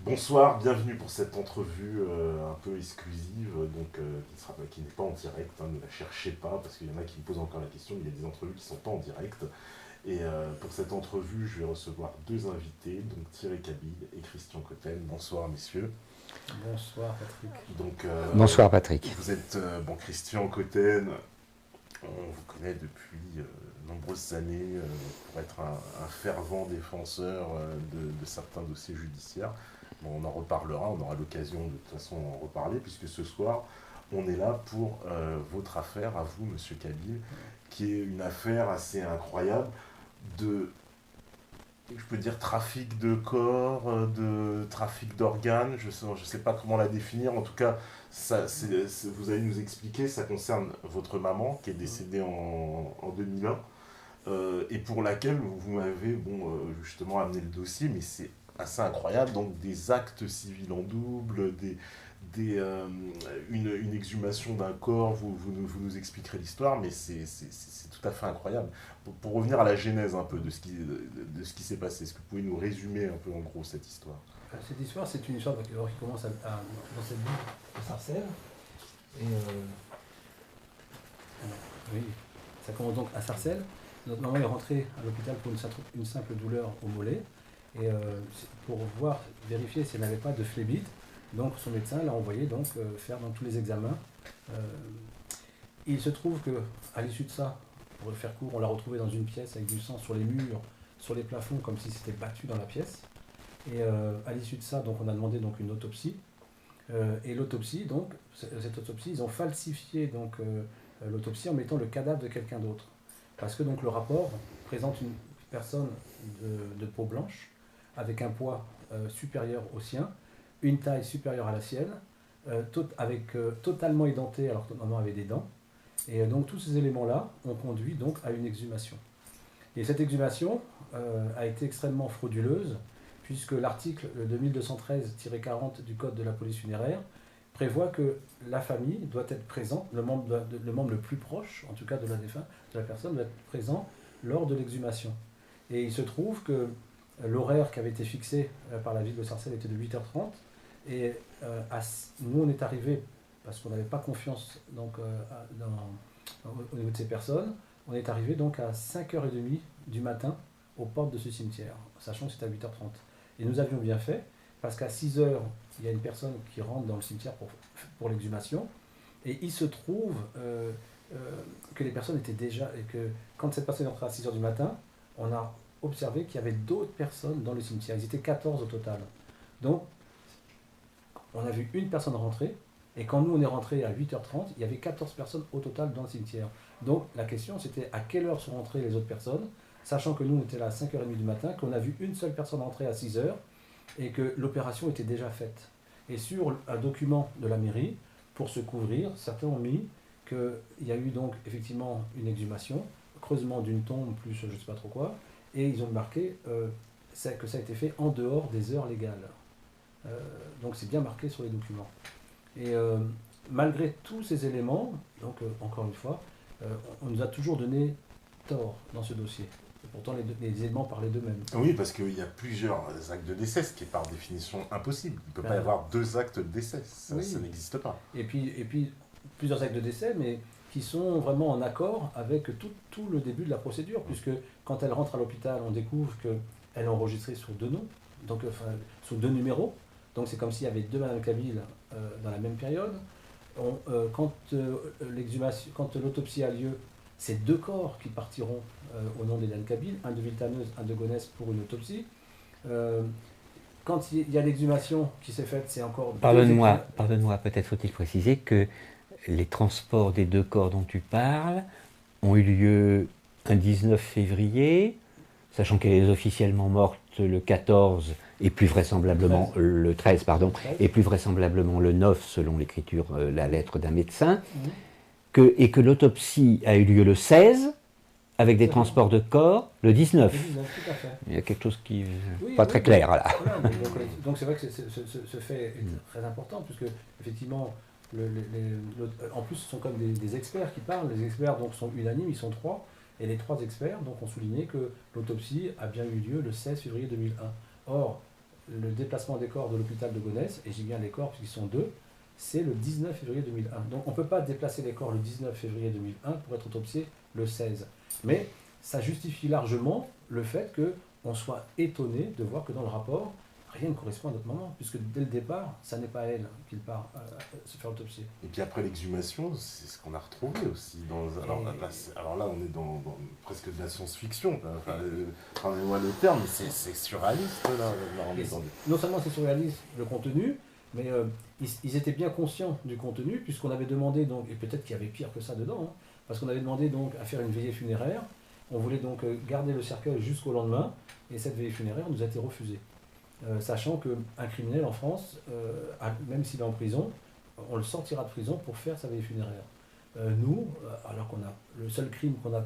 Bonsoir, bienvenue pour cette entrevue un peu exclusive, qui n'est pas en direct, hein, ne la cherchez pas, parce qu'il y en a qui me posent encore la question, mais il y a des entrevues qui ne sont pas en direct. Pour cette entrevue, je vais recevoir deux invités, donc Thierry Cabil et Christian Cotten. Bonsoir messieurs. Bonsoir Patrick. Bonsoir Patrick. Vous êtes, Christian Cotten, on vous connaît depuis nombreuses années pour être un fervent défenseur de certains dossiers judiciaires. Bon, on en reparlera, on aura l'occasion de toute façon en reparler, puisque ce soir, on est là pour votre affaire, à vous, Monsieur Cabil, qui est une affaire assez incroyable de, je peux dire, trafic de corps, de trafic d'organes, je sais pas comment la définir, en tout cas, vous allez nous expliquer, ça concerne votre maman, qui est décédée en 2001, et pour laquelle vous m'avez justement amené le dossier, mais c'est assez incroyable, donc des actes civils en double, une exhumation d'un corps, vous nous expliquerez l'histoire, mais c'est tout à fait incroyable. Pour revenir à la genèse un peu de ce qui s'est passé, est-ce que vous pouvez nous résumer un peu en gros cette histoire? Cette histoire, c'est une histoire qui commence dans cette ville de Sarcelles. Oui, ça commence donc à Sarcelles. Notre maman est rentrée à l'hôpital pour une simple douleur au mollet. Et pour vérifier si elle n'avait pas de phlébite, donc son médecin l'a envoyé faire dans tous les examens. Il se trouve qu'à l'issue de ça, pour le faire court, on l'a retrouvée dans une pièce avec du sang sur les murs, sur les plafonds, comme si c'était battu dans la pièce. Et à l'issue de ça, donc, on a demandé donc, une autopsie. Et l'autopsie, donc, cette autopsie, ils ont falsifié l'autopsie en mettant le cadavre de quelqu'un d'autre. Parce que donc, le rapport présente une personne de peau blanche, avec un poids supérieur au sien, une taille supérieure à la sienne, totalement édenté alors que maman avait des dents. Et donc tous ces éléments-là ont conduit donc à une exhumation. Et cette exhumation a été extrêmement frauduleuse, puisque l'article 2213-40 du Code de la police funéraire prévoit que la famille doit être présente, le membre le plus proche, en tout cas de la personne, doit être présent lors de l'exhumation. Et il se trouve que l'horaire qui avait été fixé par la ville de Sarcelles était de 8h30. Et nous, on est arrivés, parce qu'on n'avait pas confiance au niveau de ces personnes, on est arrivés donc à 5h30 du matin aux portes de ce cimetière, sachant que c'était à 8h30. Et nous avions bien fait, parce qu'à 6h, il y a une personne qui rentre dans le cimetière pour l'exhumation. Et il se trouve que les personnes étaient déjà... Et que quand cette personne est entrée à 6h du matin, on a observé qu'il y avait d'autres personnes dans le cimetière. Ils étaient 14 au total. Donc, on a vu une personne rentrer, et quand nous on est rentrés à 8h30, il y avait 14 personnes au total dans le cimetière. Donc la question c'était à quelle heure sont rentrées les autres personnes, sachant que nous on était là à 5h30 du matin, qu'on a vu une seule personne rentrer à 6h, et que l'opération était déjà faite. Et sur un document de la mairie, pour se couvrir, certains ont mis qu'il y a eu donc effectivement une exhumation, creusement d'une tombe plus je ne sais pas trop quoi, et ils ont marqué que ça a été fait en dehors des heures légales. Donc c'est bien marqué sur les documents. Et malgré tous ces éléments, donc encore une fois, on nous a toujours donné tort dans ce dossier. Et pourtant les éléments parlaient d'eux-mêmes. Oui, parce qu'il y a plusieurs actes de décès, ce qui est par définition impossible. Il ne peut pas y avoir deux actes de décès, ça n'existe pas. Et puis plusieurs actes de décès, mais qui sont vraiment en accord avec tout le début de la procédure, puisque quand elle rentre à l'hôpital, on découvre qu'elle est enregistrée sur deux noms, donc sous deux numéros. Donc c'est comme s'il y avait deux Madame Cabil dans la même période. Quand l'autopsie a lieu, c'est deux corps qui partiront au nom d'Hélène Cabil, un de Villetaneuse, un de Gonesse pour une autopsie. Quand il y a l'exhumation qui s'est faite, c'est encore... Pardonne-moi, peut-être faut-il préciser que les transports des deux corps dont tu parles ont eu lieu un 19 février, sachant qu'elle est officiellement morte le 14 et plus vraisemblablement le 13, et plus vraisemblablement le 9 selon l'écriture, la lettre d'un médecin, et que l'autopsie a eu lieu le 16 avec des transports de corps le 19. Le 19, tout à fait. Il y a quelque chose qui n'est pas très clair là. Voilà, donc c'est vrai que ce fait est très important, puisque effectivement, en plus ce sont comme des experts qui parlent. Les experts donc, sont unanimes, ils sont trois, et les trois experts donc, ont souligné que l'autopsie a bien eu lieu le 16 février 2001. Or, le déplacement des corps de l'hôpital de Gonesse, et j'ai bien les corps puisqu'ils sont deux, c'est le 19 février 2001. Donc on ne peut pas déplacer les corps le 19 février 2001 pour être autopsié le 16. Mais ça justifie largement le fait qu'on soit étonné de voir que dans le rapport, rien ne correspond à notre maman, puisque dès le départ, ça n'est pas elle qui part se faire autopsier. Et puis après l'exhumation, c'est ce qu'on a retrouvé aussi. Alors là, on est dans presque de la science-fiction. Pardonnez-moi le terme, mais c'est surréaliste. Non seulement c'est surréaliste le contenu, mais ils étaient bien conscients du contenu, puisqu'on avait demandé, donc, et peut-être qu'il y avait pire que ça dedans, hein, parce qu'on avait demandé donc à faire une veillée funéraire. On voulait donc garder le cercueil jusqu'au lendemain, et cette veillée funéraire nous a été refusée. Sachant qu'un criminel en France, même s'il est en prison, on le sortira de prison pour faire sa veillée funéraire. Nous, alors qu'on a le seul crime qu'on a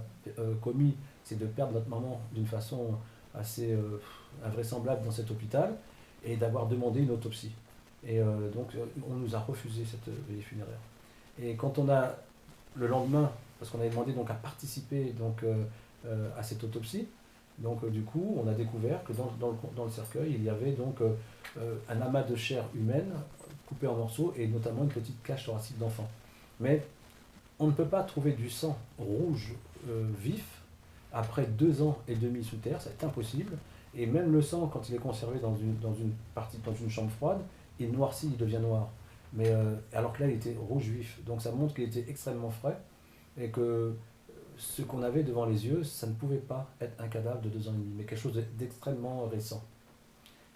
commis, c'est de perdre notre maman d'une façon assez invraisemblable dans cet hôpital, et d'avoir demandé une autopsie. Et donc on nous a refusé cette veillée funéraire. Et quand on a le lendemain, parce qu'on avait demandé donc à participer donc, à cette autopsie, donc du coup, on a découvert que dans le cercueil, il y avait donc un amas de chair humaine coupé en morceaux et notamment une petite cage thoracique d'enfant. Mais on ne peut pas trouver du sang rouge vif après 2 ans et demi sous terre, c'est impossible. Et même le sang, quand il est conservé dans une chambre froide, il noircit, il devient noir. Mais alors que là, il était rouge vif. Donc ça montre qu'il était extrêmement frais et que ce qu'on avait devant les yeux, ça ne pouvait pas être un cadavre de 2 ans et demi, mais quelque chose d'extrêmement récent.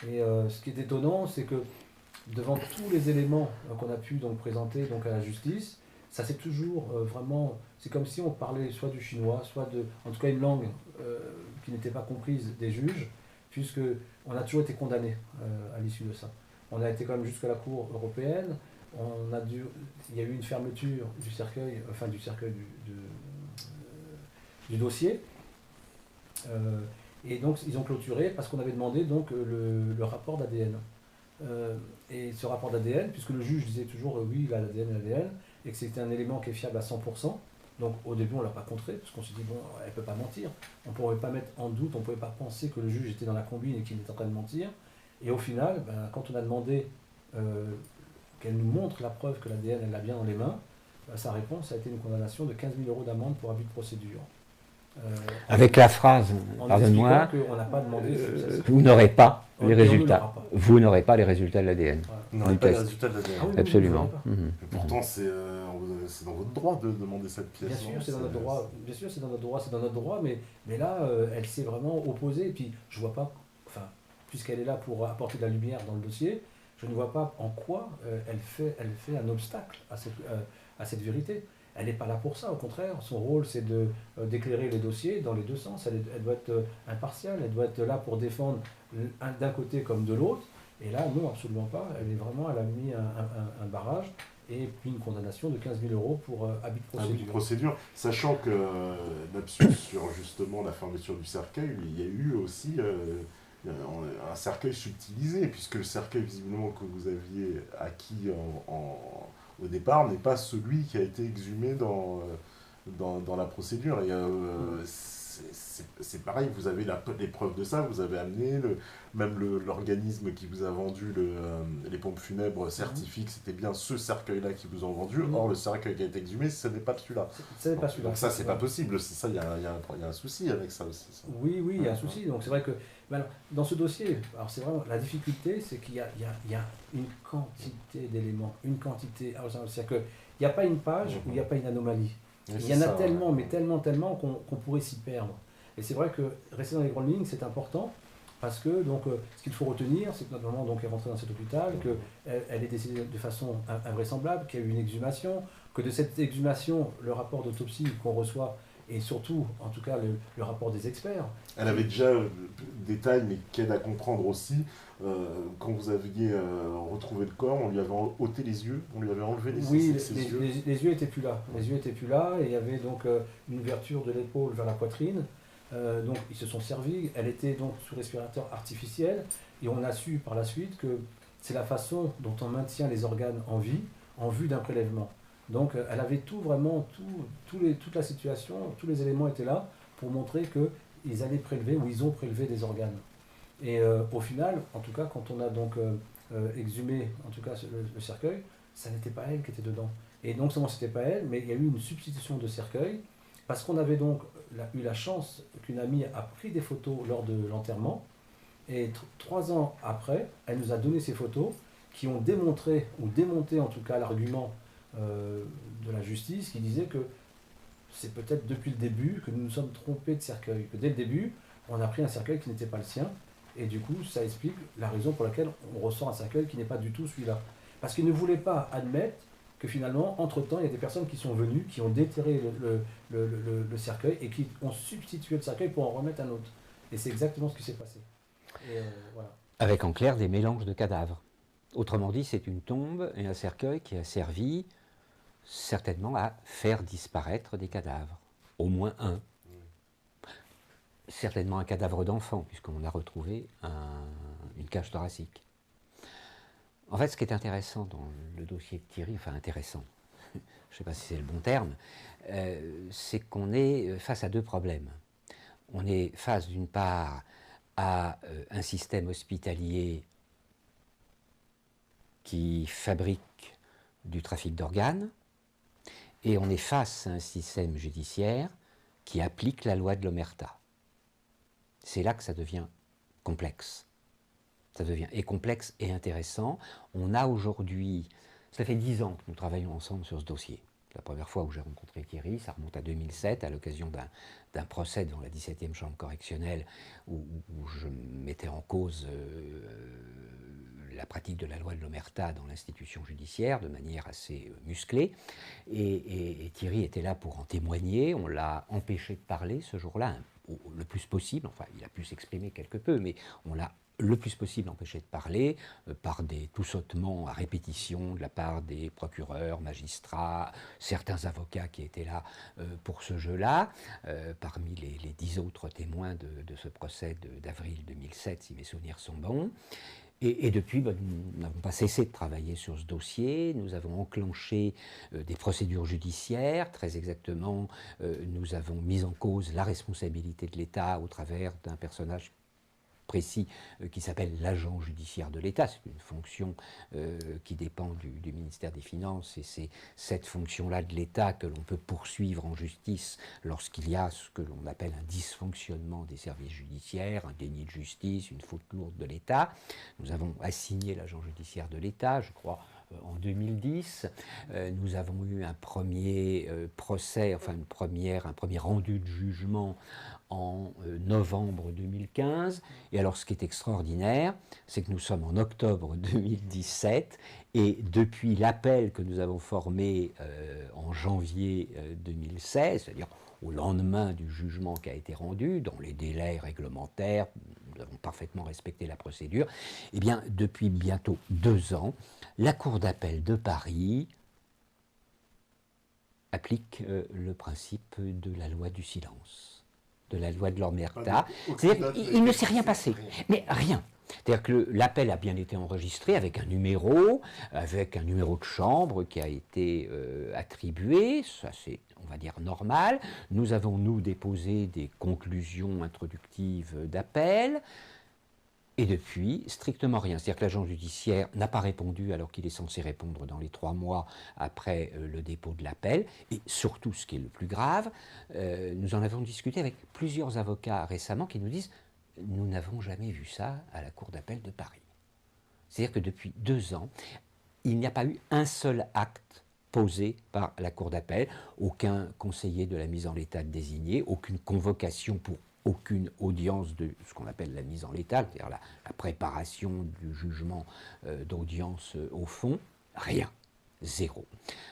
Et ce qui est étonnant, c'est que devant tous les éléments qu'on a pu donc présenter donc à la justice, ça c'est toujours vraiment, c'est comme si on parlait soit du chinois, soit en tout cas une langue qui n'était pas comprise des juges, puisque on a toujours été condamné à l'issue de ça. On a été quand même jusqu'à la Cour européenne. Il y a eu une fermeture du cercueil, du dossier. Et donc ils ont clôturé parce qu'on avait demandé donc le rapport d'ADN. Et ce rapport d'ADN, puisque le juge disait toujours oui, il a l'ADN, et que c'était un élément qui est fiable à 100%. Donc au début on ne l'a pas contré, parce qu'on s'est dit bon, elle ne peut pas mentir. On ne pouvait pas mettre en doute, on ne pouvait pas penser que le juge était dans la combine et qu'il était en train de mentir. Et au final, quand on a demandé qu'elle nous montre la preuve que l'ADN, elle l'a bien dans les mains, sa réponse a été une condamnation de 15 000 € d'amende pour abus de procédure. Avec la phrase, pardonne-moi, on n'a pas demandé vous n'aurez pas les résultats. Vous n'aurez pas les résultats de l'ADN. Vous n'aurez pas les résultats de l'ADN. Ah oui, Absolument. Pourtant, c'est dans votre droit de demander cette pièce. Bien sûr, c'est dans notre droit. Bien sûr, c'est dans notre droit, mais là, elle s'est vraiment opposée. Et puis, je vois pas, enfin, puisqu'elle est là pour apporter de la lumière dans le dossier, je ne vois pas en quoi elle fait un obstacle à cette vérité. Elle n'est pas là pour ça, au contraire. Son rôle, c'est d'éclairer les dossiers dans les deux sens. Elle doit être impartiale, elle doit être là pour défendre d'un côté comme de l'autre. Et là, non, absolument pas. Elle a mis un barrage et puis une condamnation de 15 000 € pour abus de procédure. Abus de procédure, sachant que, là-dessus, sur justement la fermeture du cercueil, il y a eu aussi un cercueil subtilisé, puisque le cercueil, visiblement, que vous aviez acquis au départ n'est pas celui qui a été exhumé dans la procédure. Et c'est pareil, vous avez les preuves de ça, vous avez amené, même l'organisme qui vous a vendu les pompes funèbres certifie que c'était bien ce cercueil-là qui vous ont vendu. Or, le cercueil qui a été exhumé, ce n'est pas celui-là. Donc ça, c'est pas possible. C'est ça, il y a un souci avec ça aussi. Ça. Oui, il y a un souci. Donc c'est vrai que alors, dans ce dossier, alors c'est vraiment la difficulté, c'est qu'il y a une quantité d'éléments, une quantité. C'est-à-dire qu'il n'y a pas une page où il n'y a pas une anomalie. Il y en a tellement, mais tellement qu'on pourrait s'y perdre. Et c'est vrai que rester dans les grandes lignes, c'est important, parce que donc, ce qu'il faut retenir, c'est que notre maman donc, est rentrée dans cet hôpital, qu'elle est décédée de façon invraisemblable, qu'il y a eu une exhumation, que de cette exhumation, le rapport d'autopsie qu'on reçoit, et surtout, en tout cas, le rapport des experts. Elle avait déjà des détails, mais qui aident à comprendre aussi. Quand vous aviez retrouvé le corps, on lui avait ôté les yeux, on lui avait enlevé ses yeux. Oui, les yeux étaient plus là. Les yeux étaient plus là, et il y avait donc une ouverture de l'épaule vers la poitrine. Donc ils se sont servis. Elle était donc sous respirateur artificiel, et on a su par la suite que c'est la façon dont on maintient les organes en vie, en vue d'un prélèvement. Donc elle avait toute la situation, tous les éléments étaient là pour montrer qu'ils allaient prélever ou ils ont prélevé des organes. Et au final, en tout cas, quand on a donc exhumé en tout cas le cercueil, ça n'était pas elle qui était dedans. Et non seulement c'était pas elle, mais il y a eu une substitution de cercueil, parce qu'on avait donc eu la chance qu'une amie a pris des photos lors de l'enterrement, et 3 ans après, elle nous a donné ces photos qui ont démontré, ou démonté en tout cas l'argument de la justice, qui disait que c'est peut-être depuis le début que nous nous sommes trompés de cercueil, que dès le début, on a pris un cercueil qui n'était pas le sien, et du coup, ça explique la raison pour laquelle on ressort un cercueil qui n'est pas du tout celui-là. Parce qu'ils ne voulaient pas admettre que finalement, entre-temps, il y a des personnes qui sont venues, qui ont déterré le cercueil et qui ont substitué le cercueil pour en remettre un autre. Et c'est exactement ce qui s'est passé. Et voilà. Avec en clair des mélanges de cadavres. Autrement dit, c'est une tombe et un cercueil qui a servi certainement à faire disparaître des cadavres. Au moins un. Certainement un cadavre d'enfant, puisqu'on a retrouvé une cage thoracique. En fait, ce qui est intéressant dans le dossier de Thierry, enfin intéressant, je ne sais pas si c'est le bon terme, c'est qu'on est face à deux problèmes. On est face d'une part à un système hospitalier qui fabrique du trafic d'organes, et on est face à un système judiciaire qui applique la loi de l'omerta. C'est là que ça devient complexe. Ça devient et complexe et intéressant. On a aujourd'hui, ça fait 10 ans que nous travaillons ensemble sur ce dossier. La première fois où j'ai rencontré Thierry, ça remonte à 2007, à l'occasion d'un procès devant la 17e chambre correctionnelle où je mettais en cause la pratique de la loi de l'omerta dans l'institution judiciaire de manière assez musclée. Et Thierry était là pour en témoigner. On l'a empêché de parler ce jour-là, le plus possible. Enfin, il a pu s'exprimer quelque peu, mais on l'a le plus possible empêché de parler par des tout-sautements à répétition de la part des procureurs, magistrats, certains avocats qui étaient là pour ce jeu-là, parmi les 10 autres témoins de ce procès d'avril 2007, si mes souvenirs sont bons. Et depuis, nous n'avons pas cessé de travailler sur ce dossier. Nous avons enclenché des procédures judiciaires. Très exactement, nous avons mis en cause la responsabilité de l'État au travers d'un personnage précis qui s'appelle l'agent judiciaire de l'État. C'est une fonction qui dépend du ministère des Finances, et c'est cette fonction-là de l'État que l'on peut poursuivre en justice lorsqu'il y a ce que l'on appelle un dysfonctionnement des services judiciaires, un déni de justice, une faute lourde de l'État. Nous avons assigné l'agent judiciaire de l'État, je crois, en 2010. Nous avons eu un premier procès, enfin un premier rendu de jugement en novembre 2015. Et alors ce qui est extraordinaire, c'est que nous sommes en octobre 2017, et depuis l'appel que nous avons formé en janvier 2016, c'est-à-dire au lendemain du jugement qui a été rendu, dans les délais réglementaires, nous avons parfaitement respecté la procédure, et bien depuis bientôt 2 ans, la Cour d'appel de Paris applique le principe de la loi du silence, de la loi de l'omerta. C'est-à-dire qu'il ne s'est rien passé, mais rien. C'est-à-dire que l'appel a bien été enregistré avec un numéro de chambre qui a été attribué, ça c'est, on va dire, normal. Nous avons, nous, déposé des conclusions introductives d'appel, et depuis, strictement rien. C'est-à-dire que l'agent judiciaire n'a pas répondu alors qu'il est censé répondre dans les 3 mois après le dépôt de l'appel. Et surtout, ce qui est le plus grave, nous en avons discuté avec plusieurs avocats récemment qui nous disent « Nous n'avons jamais vu ça à la Cour d'appel de Paris ». C'est-à-dire que depuis 2 ans, il n'y a pas eu un seul acte posé par la Cour d'appel, aucun conseiller de la mise en l'état désigné, aucune convocation pour aucune audience de ce qu'on appelle la mise en l'état, c'est-à-dire la préparation du jugement d'audience au fond, rien, zéro.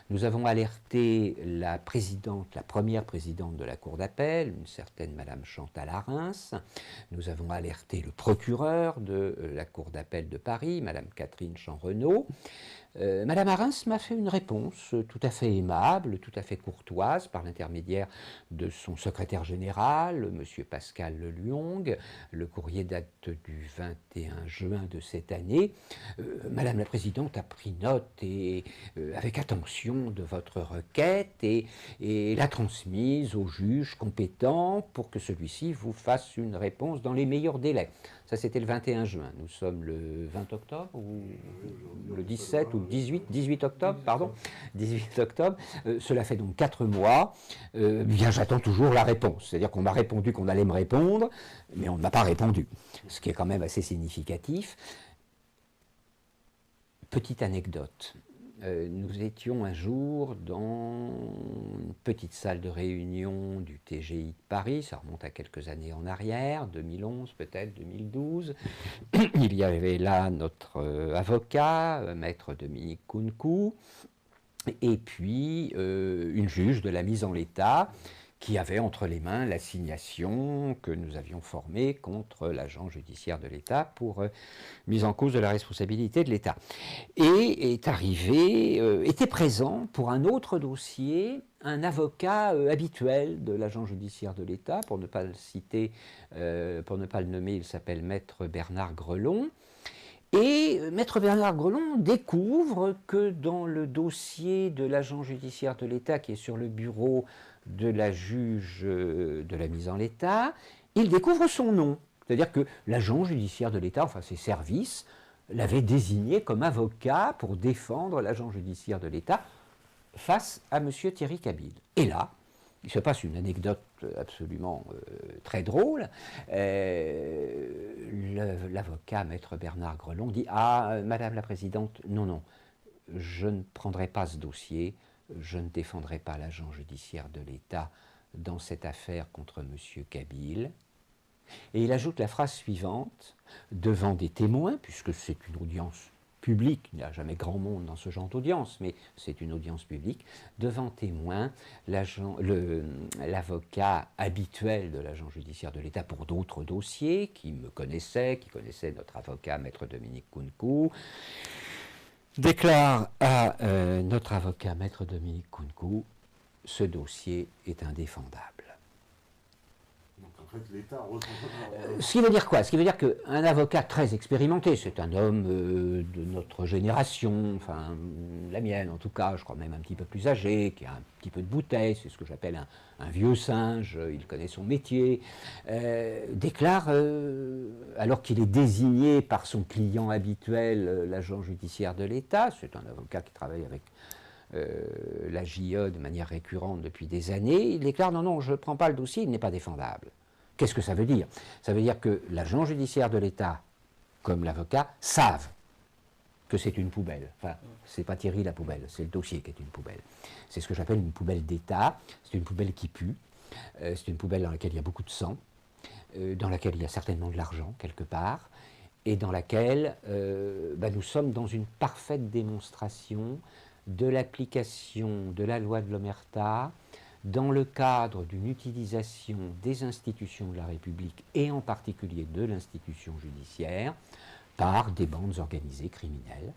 Nous avons alerté la première présidente de la Cour d'appel, une certaine Madame Chantal Arens. Nous avons alerté le procureur de la Cour d'appel de Paris, Madame Catherine Champ-Renaud. Madame Arens m'a fait une réponse tout à fait aimable, tout à fait courtoise, par l'intermédiaire de son secrétaire général, Monsieur Pascal Lelyong. Le courrier date du 21 juin de cette année. Madame la Présidente a pris note et avec attention de votre requête et la transmise au juge compétent pour que celui-ci vous fasse une réponse dans les meilleurs délais. Ça, c'était le 21 juin. Nous sommes le 20 octobre ou le 17 ou le 18 octobre, pardon, 18 octobre. Cela fait donc 4 mois. Bien, j'attends toujours la réponse. C'est-à-dire qu'on m'a répondu qu'on allait me répondre, mais on ne m'a pas répondu. Ce qui est quand même assez significatif. Petite anecdote. Nous étions un jour dans une petite salle de réunion du TGI de Paris, ça remonte à quelques années en arrière, 2011 peut-être, 2012. Il y avait là notre avocat, maître Dominique Kounkou, et puis une juge de la mise en l'état qui avait entre les mains l'assignation que nous avions formée contre l'agent judiciaire de l'État pour mise en cause de la responsabilité de l'État. Et est arrivé, était présent pour un autre dossier, un avocat habituel de l'agent judiciaire de l'État, pour ne pas le citer, pour ne pas le nommer, il s'appelle Maître Bernard Grelon. Et Maître Bernard Grelon découvre que dans le dossier de l'agent judiciaire de l'État qui est sur le bureau de la juge de la mise en l'état, il découvre son nom. C'est-à-dire que l'agent judiciaire de l'État, enfin ses services, l'avait désigné comme avocat pour défendre l'agent judiciaire de l'État face à M. Thierry Cabil. Et là, il se passe une anecdote absolument très drôle. L'avocat, maître Bernard Grelon, dit « Ah, Madame la Présidente, non, je ne prendrai pas ce dossier, je ne défendrai pas l'agent judiciaire de l'État dans cette affaire contre M. Cabil. » Et il ajoute la phrase suivante, devant des témoins, puisque c'est une audience public, il n'y a jamais grand monde dans ce genre d'audience, mais c'est une audience publique, devant témoins, l'avocat habituel de l'agent judiciaire de l'État pour d'autres dossiers, qui me connaissait, qui connaissait notre avocat, maître Dominique Kounkou, déclare à notre avocat, maître Dominique Kounkou, ce dossier est indéfendable. Donc en fait, l'État ce qui veut dire quoi? Ce qui veut dire qu'un avocat très expérimenté, c'est un homme de notre génération, enfin la mienne en tout cas, je crois même un petit peu plus âgé, qui a un petit peu de bouteille, c'est ce que j'appelle un vieux singe, il connaît son métier, déclare, alors qu'il est désigné par son client habituel, l'agent judiciaire de l'État, c'est un avocat qui travaille avec la JE de manière récurrente depuis des années, il déclare non, je ne prends pas le dossier, il n'est pas défendable. Qu'est-ce que ça veut dire? Ça veut dire que l'agent judiciaire de l'État, comme l'avocat, savent que c'est une poubelle. Enfin, c'est pas Thierry la poubelle, c'est le dossier qui est une poubelle. C'est ce que j'appelle une poubelle d'État, c'est une poubelle qui pue, c'est une poubelle dans laquelle il y a beaucoup de sang, dans laquelle il y a certainement de l'argent quelque part, et dans laquelle nous sommes dans une parfaite démonstration de l'application de la loi de l'Omerta dans le cadre d'une utilisation des institutions de la République et en particulier de l'institution judiciaire par des bandes organisées criminelles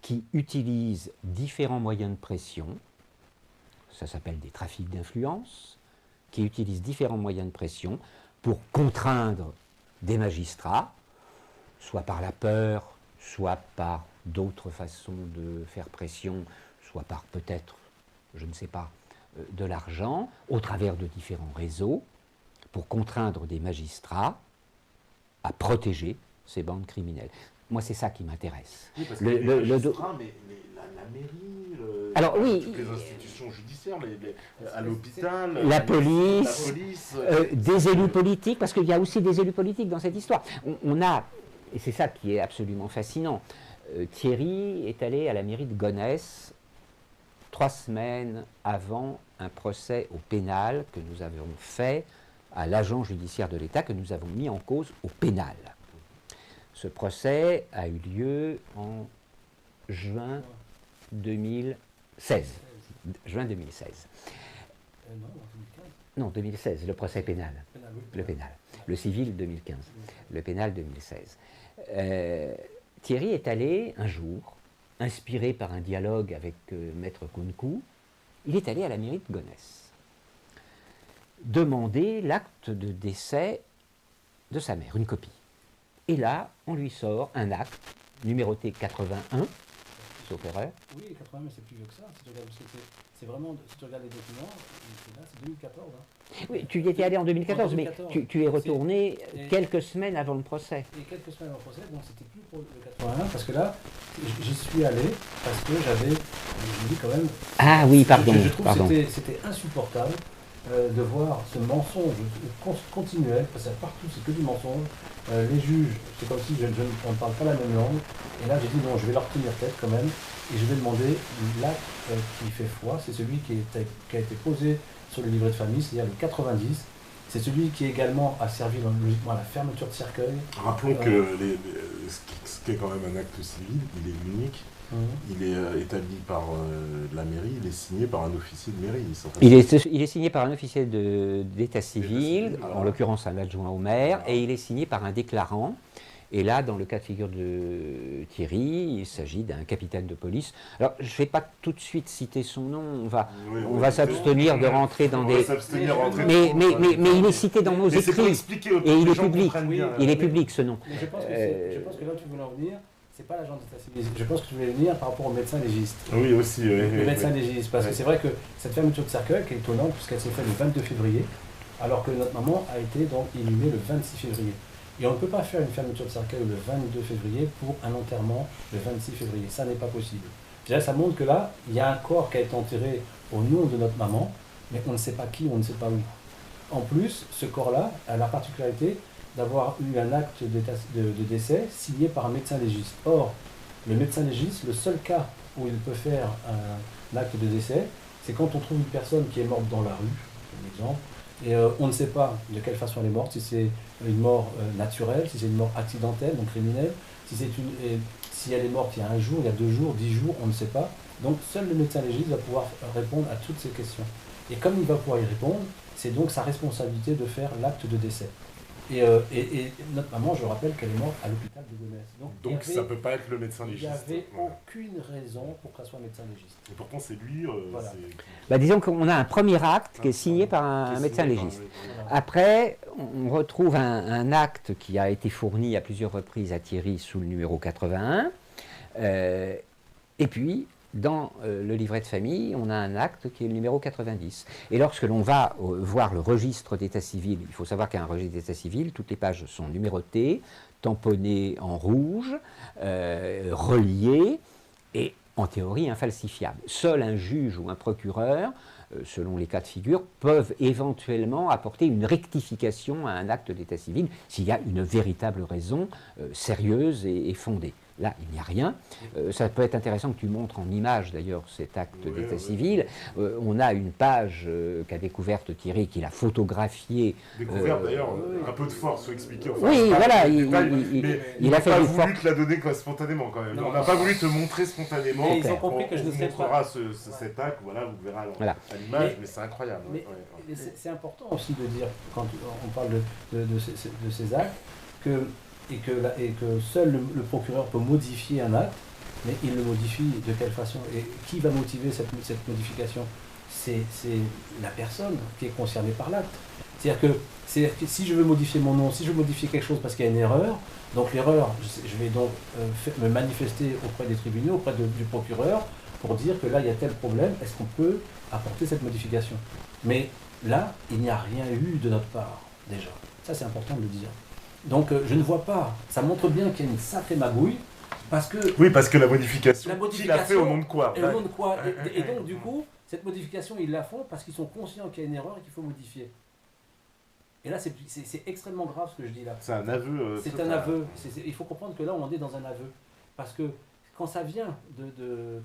qui utilisent différents moyens de pression, ça s'appelle des trafics d'influence, qui utilisent différents moyens de pression pour contraindre des magistrats, soit par la peur, soit par d'autres façons de faire pression, soit par peut-être, je ne sais pas, de l'argent, au travers de différents réseaux, pour contraindre des magistrats à protéger ces bandes criminelles. Moi, c'est ça qui m'intéresse. Oui, parce que les magistrats, mais la mairie, alors, oui, toutes les institutions judiciaires, à l'hôpital, la police, des élus politiques, parce qu'il y a aussi des élus politiques dans cette histoire. On a, et c'est ça qui est absolument fascinant, Thierry est allé à la mairie de Gonesse 3 semaines avant un procès au pénal que nous avions fait à l'agent judiciaire de l'État, que nous avons mis en cause au pénal. Ce procès a eu lieu en juin 2016. Juin 2016. Non, 2016, le procès pénal. Le pénal. Le civil 2015. Le pénal 2016. Thierry est allé un jour, inspiré par un dialogue avec Maître Kounkou, il est allé à la mairie de Gonesse demander l'acte de décès de sa mère, une copie. Et là, on lui sort un acte numéroté 81, sauf erreur. Oui, 80, mais c'est plus vieux que ça. Si tu regardes, parce que c'est vraiment, si tu regardes les documents, c'est 2014. Hein. Oui, tu y étais allé en 2014, En 2014. mais tu es retourné Et- quelques semaines avant le procès. Et quelques semaines avant le procès, donc c'était plus pour le 81, parce que là, j'y suis allé, parce que j'avais, je me dis quand même... Ah oui, pardon. Je trouve pardon. que c'était insupportable de voir ce mensonge continuel, parce que partout c'est que du mensonge. Les juges, c'est comme si on ne parle pas la même langue. Et là j'ai dit non, je vais leur tenir tête quand même, et je vais demander l'acte qui fait foi, c'est celui qui a été posé sur le livret de famille, c'est-à-dire le 90. C'est celui qui également a servi logiquement à la fermeture de cercueil. Rappelons que ce qui est quand même un acte civil, il est unique. Il est établi par la mairie, il est signé par un officier de mairie. Il est signé par un officier d'état civil, en l'occurrence un adjoint au maire, et il est signé par un déclarant. Et là, dans le cas de figure de Thierry, il s'agit d'un capitaine de police. Alors, je ne vais pas tout de suite citer son nom, on va s'abstenir de rentrer dans des... Mais il est cité dans nos écrits, et il est public. Il est public, ce nom. Mais je pense que là où tu voulais en venir, c'est pas l'agent d'état civil. Je pense que tu voulais venir par rapport au médecin légiste. Oui, aussi. Le médecin légiste, parce que c'est vrai que cette fermeture de cercueil qui est étonnante, puisqu'elle s'est faite le 22 février, alors que notre maman a été donc inhumée le 26 février. Et on ne peut pas faire une fermeture de cercueil le 22 février pour un enterrement le 26 février. Ça n'est pas possible. Déjà, ça montre que là, il y a un corps qui a été enterré au nom de notre maman, mais on ne sait pas qui, on ne sait pas où. En plus, ce corps-là a la particularité d'avoir eu un acte de décès signé par un médecin légiste. Or, le médecin légiste, le seul cas où il peut faire un acte de décès, c'est quand on trouve une personne qui est morte dans la rue, par exemple, et on ne sait pas de quelle façon elle est morte, si c'est une mort naturelle, si c'est une mort accidentelle, donc criminelle, si elle est morte il y a un jour, il y a 2 jours, 10 jours, on ne sait pas. Donc seul le médecin légiste va pouvoir répondre à toutes ces questions. Et comme il va pouvoir y répondre, c'est donc sa responsabilité de faire l'acte de décès. Et notre maman, je rappelle qu'elle est morte à l'hôpital de Gonesse. Donc ça ne peut pas être le médecin légiste. Il n'y avait aucune raison pour qu'elle soit médecin légiste. Et pourtant c'est lui... Voilà. Disons qu'on a un premier acte qui est signé par un médecin légiste. Après, on retrouve un acte qui a été fourni à plusieurs reprises à Thierry sous le numéro 81. Et puis, dans le livret de famille, on a un acte qui est le numéro 90. Et lorsque l'on va voir le registre d'état civil, il faut savoir qu'un registre d'état civil, toutes les pages sont numérotées, tamponnées en rouge, reliées et en théorie infalsifiables. Seul un juge ou un procureur, selon les cas de figure, peuvent éventuellement apporter une rectification à un acte d'état civil s'il y a une véritable raison sérieuse et fondée. Là, il n'y a rien. Ça peut être intéressant que tu montres en image, d'ailleurs, cet acte d'état civil. On a une page qu'a découverte Thierry, qu'il a photographiée. Découverte, d'ailleurs, un peu de force, faut expliquer. Enfin, oui, voilà. Il a pas voulu te la donner spontanément, quand même. Non, on n'a pas voulu te montrer spontanément. Mais ils ont compris que je ne sais pas. Cet acte, voilà, vous verrez à l'image, mais c'est incroyable. Mais c'est important aussi de dire, quand on parle de ces actes, et que seul le procureur peut modifier un acte, mais il le modifie de quelle façon? Et qui va motiver cette modification? C'est la personne qui est concernée par l'acte. C'est-à-dire que si je veux modifier mon nom, si je veux modifier quelque chose parce qu'il y a une erreur, donc l'erreur, je vais donc me manifester auprès des tribunaux, auprès du procureur, pour dire que là, il y a tel problème, est-ce qu'on peut apporter cette modification? Mais là, il n'y a rien eu de notre part, déjà. Ça, c'est important de le dire. Donc je ne vois pas, ça montre bien qu'il y a une sacrée magouille, parce que... Oui, parce que la modification il a fait au nom de quoi? Au nom de quoi? Et donc du coup, cette modification, ils la font parce qu'ils sont conscients qu'il y a une erreur et qu'il faut modifier. Et là, c'est extrêmement grave ce que je dis là. C'est un aveu. C'est un aveu. Il faut comprendre que là, on est dans un aveu. Parce que quand ça vient de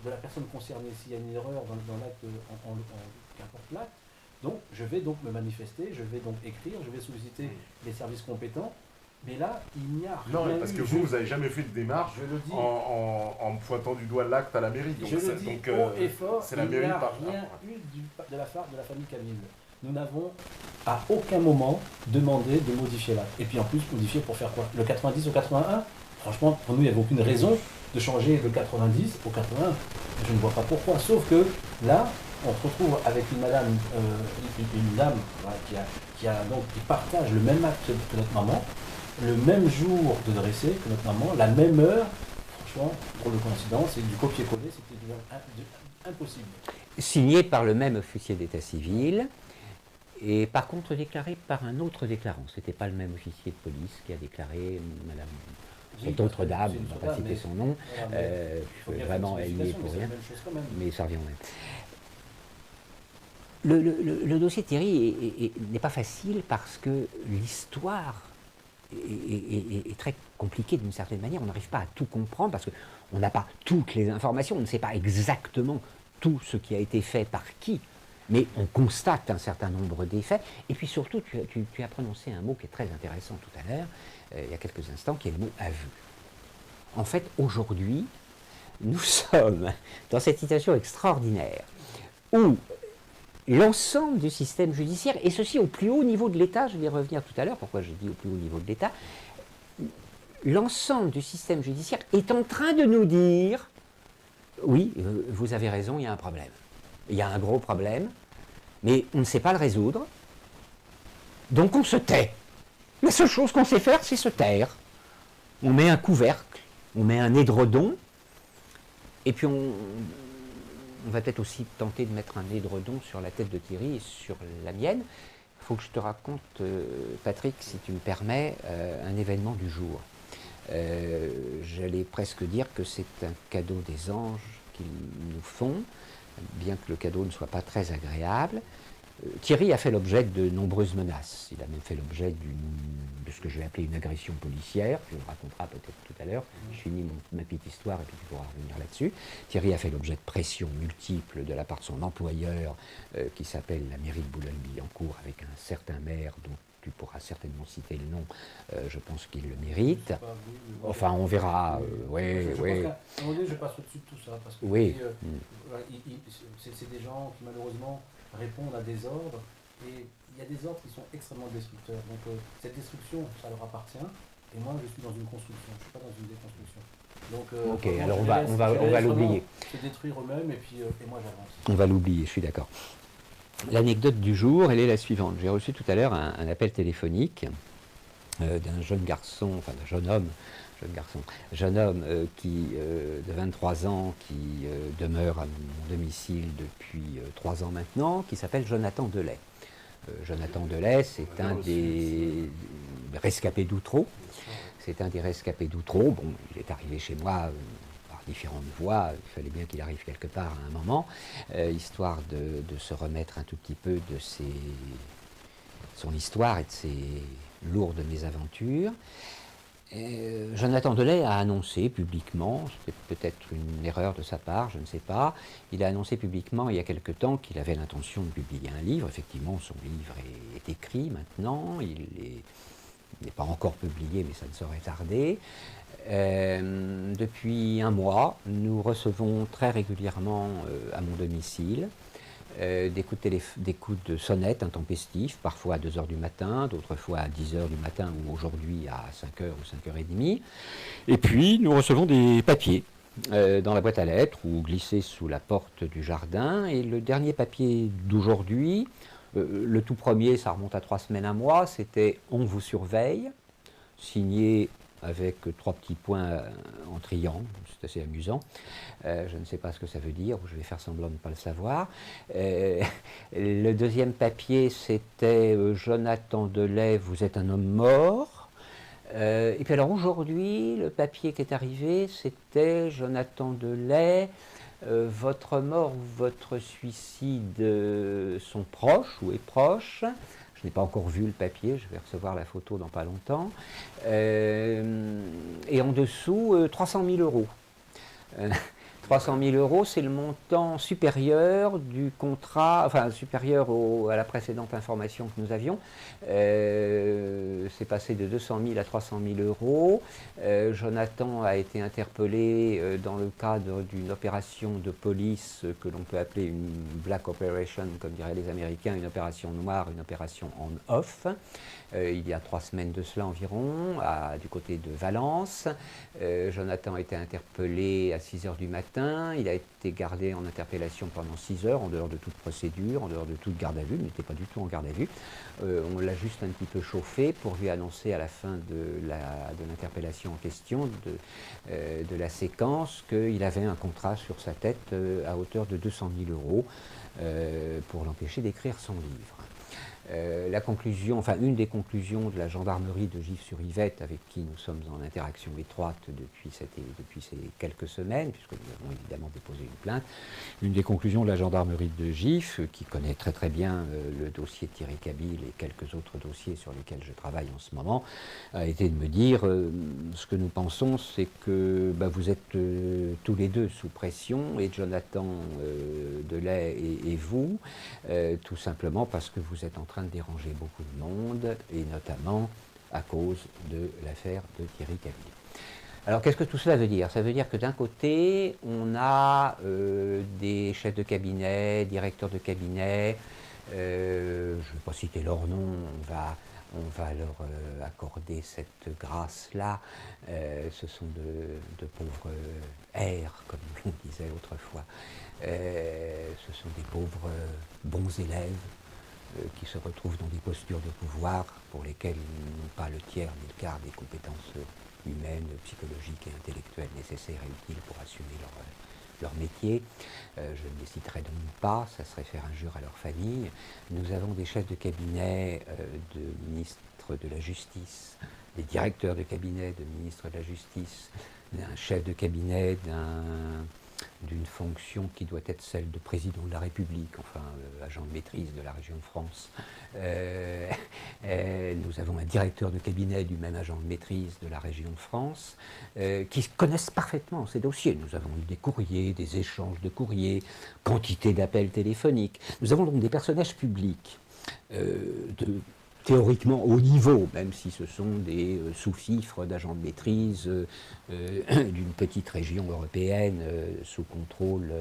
la personne concernée, s'il y a une erreur dans l'acte, qu'importe l'acte, donc, je vais donc me manifester, je vais donc écrire, je vais solliciter les services compétents, mais là, il n'y a rien. Non, parce que vous n'avez jamais fait de démarche en me pointant du doigt l'acte à la mairie. Donc, je le dis haut et fort, c'est la mairie il n'y a rien eu de la part de la famille Camille. Nous n'avons à aucun moment demandé de modifier l'acte. Et puis en plus, modifier pour faire quoi? Le 90 au 81? Franchement, pour nous, il n'y avait aucune raison de changer le 90 au 81. Je ne vois pas pourquoi, sauf que là, on se retrouve avec une dame voilà, qui partage le même acte que notre maman, le même jour de dressé que notre maman, la même heure. situation, drôle de coïncidence, et du copier-coller, c'était impossible. Signé par le même officier d'état civil, et par contre déclaré par un autre déclarant. Ce n'était pas le même officier de police qui a déclaré Madame, cette autre dame, on ne va pas citer son nom, vraiment elle n'y est pour rien, mais ça revient au même. Le dossier de Thierry n'est pas facile parce que l'histoire est très compliquée d'une certaine manière. On n'arrive pas à tout comprendre parce qu'on n'a pas toutes les informations, on ne sait pas exactement tout ce qui a été fait par qui, mais on constate un certain nombre d'effets. Et puis surtout, tu as prononcé un mot qui est très intéressant tout à l'heure, il y a quelques instants, qui est le mot aveu. En fait, aujourd'hui, nous sommes dans cette situation extraordinaire où l'ensemble du système judiciaire, et ceci au plus haut niveau de l'État, je vais y revenir tout à l'heure, pourquoi j'ai dit au plus haut niveau de l'État, l'ensemble du système judiciaire est en train de nous dire, oui, vous avez raison, il y a un problème. Il y a un gros problème, mais on ne sait pas le résoudre, donc on se tait. La seule chose qu'on sait faire, c'est se taire. On met un couvercle, on met un édredon, et puis on va peut-être aussi tenter de mettre un édredon sur la tête de Thierry et sur la mienne. Il faut que je te raconte, Patrick, si tu me permets, un événement du jour. J'allais presque dire que c'est un cadeau des anges qu'ils nous font, bien que le cadeau ne soit pas très agréable. Thierry a fait l'objet de nombreuses menaces. Il a même fait l'objet de ce que je vais appeler une agression policière. Je le raconterai peut-être tout à l'heure. Je finis ma petite histoire et puis tu pourras revenir là-dessus. Thierry a fait l'objet de pressions multiples de la part de son employeur qui s'appelle la mairie de Boulogne-Billancourt avec un certain maire dont tu pourras certainement citer le nom. Je pense qu'il le mérite. Enfin, on verra. Oui. Je passe au-dessus de tout ça parce que oui. C'est des gens qui malheureusement répondent à des ordres et il y a des ordres qui sont extrêmement destructeurs. Donc cette destruction, ça leur appartient et moi je suis dans une construction, je ne suis pas dans une déconstruction. Donc, ok, alors on va l'oublier. Se détruire eux-mêmes et puis et moi j'avance. On va l'oublier, je suis d'accord. L'anecdote du jour, elle est la suivante. J'ai reçu tout à l'heure un appel téléphonique d'un jeune garçon, enfin d'un jeune homme, qui, de 23 ans, qui demeure à mon domicile depuis 3 ans maintenant, qui s'appelle Jonathan Delay. Jonathan Delay, c'est un des rescapés d'Outreau. C'est un des rescapés d'Outreau. Bon, il est arrivé chez moi par différentes voies. Il fallait bien qu'il arrive quelque part à un moment, histoire de se remettre un tout petit peu de son histoire et de ses lourdes mésaventures. Jonathan Delay a annoncé publiquement, c'était peut-être une erreur de sa part, je ne sais pas, il a annoncé publiquement il y a quelque temps qu'il avait l'intention de publier un livre. Effectivement, son livre est écrit maintenant, il n'est pas encore publié, mais ça ne saurait tarder. Depuis un mois, nous recevons très régulièrement à mon domicile des coups de sonnette intempestifs, parfois à 2 h du matin, d'autres fois à 10 h du matin ou aujourd'hui à 5 h ou 5 h 30. Et puis nous recevons des papiers dans la boîte à lettres ou glissés sous la porte du jardin. Et le dernier papier d'aujourd'hui, le tout premier, ça remonte à 3 semaines, un mois, c'était « On vous surveille », signé avec 3 petits points en triangle, c'est assez amusant. Je ne sais pas ce que ça veut dire, ou je vais faire semblant de ne pas le savoir. Le deuxième papier, c'était Jonathan Delay, vous êtes un homme mort. Et puis alors aujourd'hui, le papier qui est arrivé, c'était Jonathan Delay, votre mort ou votre suicide sont proches ou est proche. Je n'ai pas encore vu le papier, je vais recevoir la photo dans pas longtemps. Et en dessous, 300 000 euros. 300 000 euros, c'est le montant supérieur du contrat, enfin supérieur à la précédente information que nous avions. C'est passé de 200 000 à 300 000 euros. Jonathan a été interpellé dans le cadre d'une opération de police que l'on peut appeler une black operation, comme diraient les Américains, une opération noire, une opération on-off. Il y a 3 semaines de cela environ, du côté de Valence. Jonathan a été interpellé à 6 h du matin. matin. Il a été gardé en interpellation pendant 6 heures, en dehors de toute procédure, en dehors de toute garde à vue. Il n'était pas du tout en garde à vue. On l'a juste un petit peu chauffé pour lui annoncer à la fin de l'interpellation en question, de la séquence, qu'il avait un contrat sur sa tête à hauteur de 200 000 euros pour l'empêcher d'écrire son livre. La conclusion, enfin une des conclusions de la gendarmerie de Gif-sur-Yvette, avec qui nous sommes en interaction étroite depuis ces quelques semaines, puisque nous avons évidemment déposé une plainte, une des conclusions de la gendarmerie de Gif, qui connaît très très bien le dossier Thierry Cabil et quelques autres dossiers sur lesquels je travaille en ce moment, a été de me dire ce que nous pensons, c'est que vous êtes tous les deux sous pression, et Jonathan Delay et vous, tout simplement parce que vous êtes en train de déranger beaucoup de monde, et notamment à cause de l'affaire de Thierry Cabil. Alors qu'est-ce que tout cela veut dire? Ça veut dire que d'un côté, on a des chefs de cabinet, directeurs de cabinet, je ne vais pas citer leur nom, on va leur accorder cette grâce-là. Ce sont de pauvres airs, comme on disait autrefois. Ce sont des pauvres bons élèves qui se retrouvent dans des postures de pouvoir pour lesquelles ils n'ont pas le tiers ni le quart des compétences humaines, psychologiques et intellectuelles nécessaires et utiles pour assumer leur métier. Je ne les citerai donc pas, ça serait faire injure à leur famille. Nous avons des chefs de cabinet de ministres de la Justice, des directeurs de cabinet de ministres de la Justice, un chef de cabinet d'une fonction qui doit être celle de président de la République, enfin agent de maîtrise de la région de France. Nous avons un directeur de cabinet du même agent de maîtrise de la région de France, qui connaissent parfaitement ces dossiers. Nous avons eu des courriers, des échanges de courriers, quantité d'appels téléphoniques. Nous avons donc des personnages publics théoriquement haut niveau, même si ce sont des sous-fifres d'agents de maîtrise d'une petite région européenne sous contrôle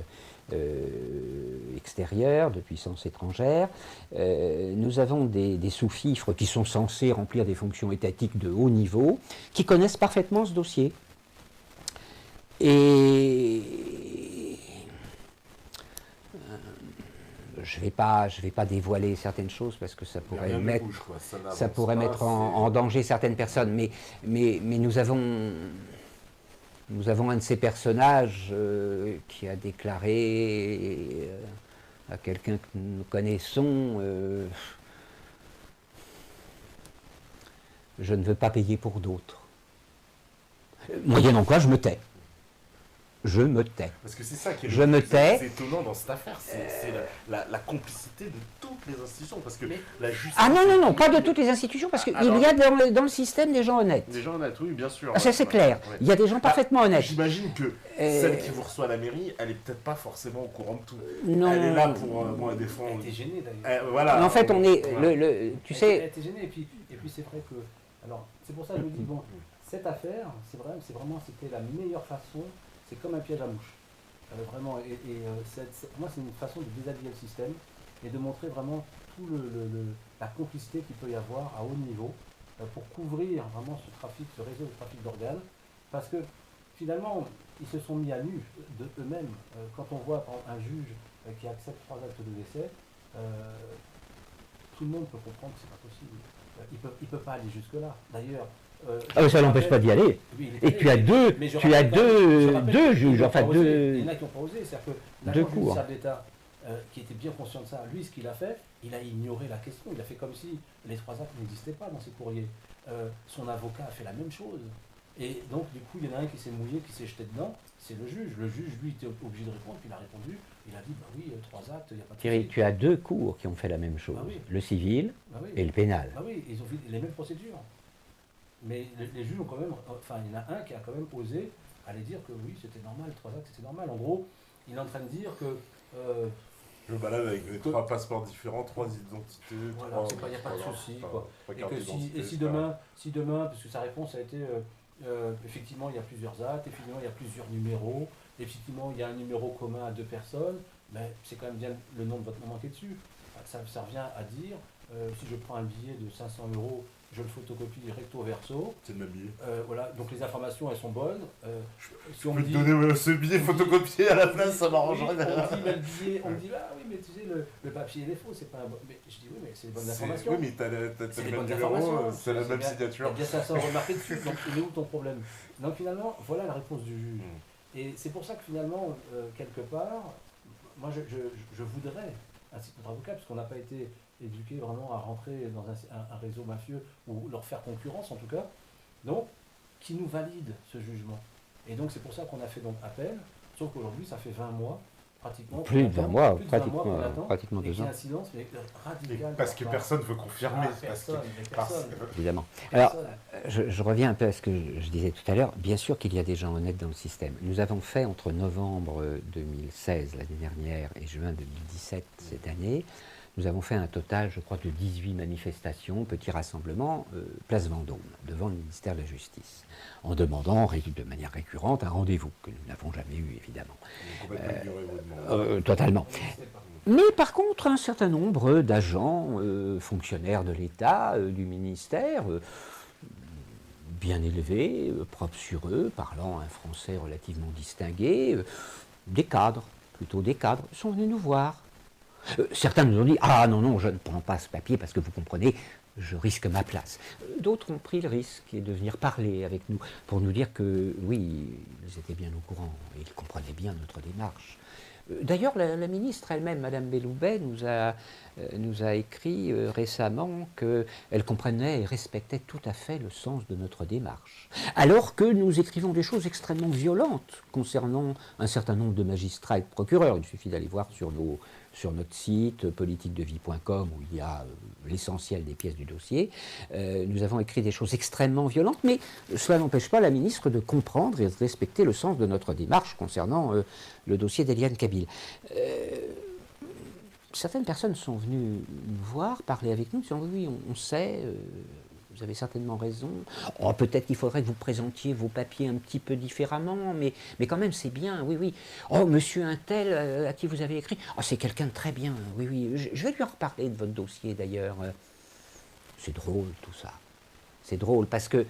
extérieur, de puissance étrangère. Nous avons des sous-fifres qui sont censés remplir des fonctions étatiques de haut niveau, qui connaissent parfaitement ce dossier. Et je vais pas dévoiler certaines choses parce que ça pourrait mettre en danger certaines personnes, mais nous avons un de ces personnages qui a déclaré à quelqu'un que nous connaissons je ne veux pas payer pour d'autres. Moyennant quoi, je me tais. Je me tais. Parce que c'est ça qui est c'est étonnant dans cette affaire, c'est la complicité de toutes les institutions. Parce que la justice. Ah non, pas de toutes les institutions, parce qu'il y a dans le système des gens honnêtes. Des gens honnêtes, oui, bien sûr. Ça, c'est clair. Ouais. Il y a des gens parfaitement honnêtes. J'imagine que celle qui vous reçoit à la mairie, elle est peut-être pas forcément au courant de tout. Non. Elle est là pour moi défendre. Elle était gênée d'ailleurs. Voilà. Mais en fait, on est. Tu sais. Elle était gênée, et puis c'est vrai que. Alors, c'est pour ça que je me dis, bon, cette affaire, c'était la meilleure façon. C'est comme un piège à mouche. Vraiment, pour moi, c'est une façon de déshabiller le système et de montrer vraiment tout la complicité qu'il peut y avoir à haut niveau pour couvrir vraiment ce réseau de trafic d'organes. Parce que finalement, ils se sont mis à nu de eux-mêmes. Quand on voit un juge qui accepte 3 actes de décès, tout le monde peut comprendre que c'est pas possible. Il peut pas aller jusque-là. D'ailleurs. Ça n'empêche pas d'y aller. Oui, et tu as deux juges, enfin deux. Il y en a qui n'ont pas osé, c'est-à-dire que l'agent judiciaire de l'État, qui était bien conscient de ça, lui, ce qu'il a fait, il a ignoré la question. Il a fait comme si les 3 actes n'existaient pas dans ses courriers. Son avocat a fait la même chose. Et donc, du coup, il y en a un qui s'est mouillé, qui s'est jeté dedans, c'est le juge. Le juge, lui, était obligé de répondre, puis il a répondu. Il a dit, bah oui, 3 actes, il n'y a pas de Thierry, tu as 2 cours qui ont fait la même chose, le civil et le pénal. Ah oui, ils ont fait les mêmes procédures. Mais les juges ont quand même, enfin il y en a un qui a quand même osé aller dire que oui c'était normal, 3 actes c'était normal. En gros, il est en train de dire que... je me balade avec 3 passeports différents, 3 identités, voilà, il n'y a pas de souci. Et si demain, parce que sa réponse a été, effectivement il y a plusieurs actes, effectivement il y a plusieurs numéros, effectivement il y a un numéro commun à 2 personnes, mais c'est quand même bien le nom de votre maman qui est dessus. Ça revient à dire, Si je prends un billet de 500 €, je le photocopie recto verso. C'est le même billet. Voilà, donc les informations elles sont bonnes. Si on Je me peux dit, te donner ce billet photocopié à la place, ça oui, m'arrangerait. on me dit, mais le billet, on me dit, ah oui, mais tu sais, le papier il est faux, c'est pas un bon. Mais je dis, oui, mais c'est les bonnes informations. Oui, mais t'as C'est le les même bonnes numéro, informations. c'est la même Il y signature. a bien 500 remarqués dessus, donc il est où ton problème? Donc finalement, voilà la réponse du juge. Et c'est pour ça que finalement, quelque part, moi je voudrais, ainsi que notre avocat, puisqu'on n'a pas été éduqué vraiment à rentrer dans un réseau mafieux, ou leur faire concurrence en tout cas, donc, qui nous valide ce jugement. Et donc c'est pour ça qu'on a fait donc appel, sauf qu'aujourd'hui ça fait 20 mois, pratiquement. Plus de 20 mois, pratiquement 2 et qu'il y ans. a un silence mais radical. Parce que personne ne veut confirmer. Personne. Évidemment. Alors, je reviens un peu à ce que je disais tout à l'heure. Bien sûr qu'il y a des gens honnêtes dans le système. Nous avons fait entre novembre 2016, l'année dernière, et juin 2017, cette année, nous avons fait un total, je crois, de 18 manifestations, petits rassemblements, place Vendôme, devant le ministère de la Justice, en demandant de manière récurrente un rendez-vous, que nous n'avons jamais eu, évidemment. Totalement. Mais par contre, un certain nombre d'agents, fonctionnaires de l'État, du ministère, bien élevés, propres sur eux, parlant un français relativement distingué, des cadres, plutôt des cadres, sont venus nous voir. Certains nous ont dit « Ah non, non, je ne prends pas ce papier parce que vous comprenez, je risque ma place. » D'autres ont pris le risque de venir parler avec nous pour nous dire que oui, ils étaient bien au courant, ils comprenaient bien notre démarche. D'ailleurs, la ministre elle-même, Madame Belloubet, nous a écrit récemment qu'elle comprenait et respectait tout à fait le sens de notre démarche. Alors que nous écrivons des choses extrêmement violentes concernant un certain nombre de magistrats et de procureurs. Il suffit d'aller voir sur notre site politiquedevie.com où il y a l'essentiel des pièces du dossier. Nous avons écrit des choses extrêmement violentes, mais cela n'empêche pas la ministre de comprendre et de respecter le sens de notre démarche concernant le dossier d'Eliane Kabyl. Certaines personnes sont venues nous voir, parler avec nous, disant oui, on sait, vous avez certainement raison. Oh, peut-être qu'il faudrait que vous présentiez vos papiers un petit peu différemment, mais quand même c'est bien, oui, oui. Oh, monsieur Untel, à qui vous avez écrit, oh, c'est quelqu'un de très bien, oui, oui. Je vais lui en reparler de votre dossier d'ailleurs. C'est drôle tout ça. C'est drôle parce que,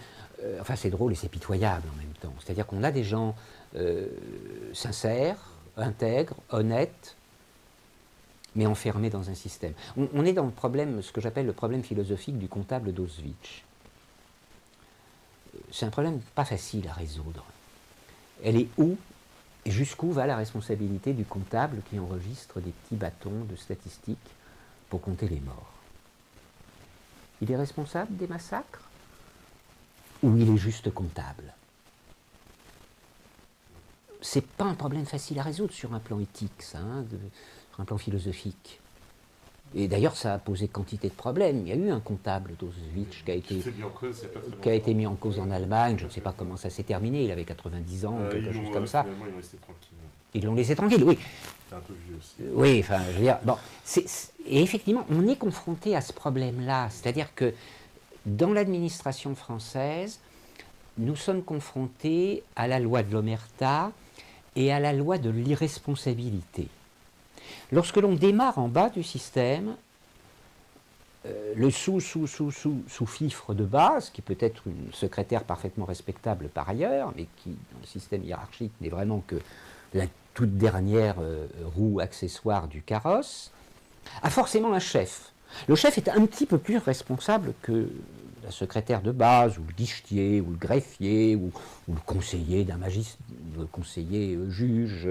enfin c'est drôle et c'est pitoyable en même temps. C'est-à-dire qu'on a des gens sincères, intègres, honnêtes, mais enfermés dans un système. On est dans le problème, ce que j'appelle le problème philosophique du comptable d'Auschwitz. C'est un problème pas facile à résoudre. Elle est où et jusqu'où va la responsabilité du comptable qui enregistre des petits bâtons de statistiques pour compter les morts? Il est responsable des massacres ou il est juste comptable? C'est pas un problème facile à résoudre sur un plan éthique, ça, sur un plan philosophique. Et d'ailleurs, ça a posé quantité de problèmes. Il y a eu un comptable d'Auschwitz qui a été mis en cause en Allemagne. Je ne sais pas comment ça s'est terminé. Il avait 90 ans, quelque chose comme ça. Ils l'ont laissé tranquille. Ils l'ont laissé tranquille, oui. C'est un peu vieux aussi. Oui, enfin, je veux dire, bon, et effectivement, on est confronté à ce problème-là. C'est-à-dire que dans l'administration française, nous sommes confrontés à la loi de l'omerta et à la loi de l'irresponsabilité. Lorsque l'on démarre en bas du système, le sous-fifre de base, qui peut être une secrétaire parfaitement respectable par ailleurs, mais qui, dans le système hiérarchique, n'est vraiment que la toute dernière roue accessoire du carrosse, a forcément un chef. Le chef est un petit peu plus responsable que la secrétaire de base, ou le guichetier, ou le greffier, ou le conseiller d'un magistrat, le conseiller juge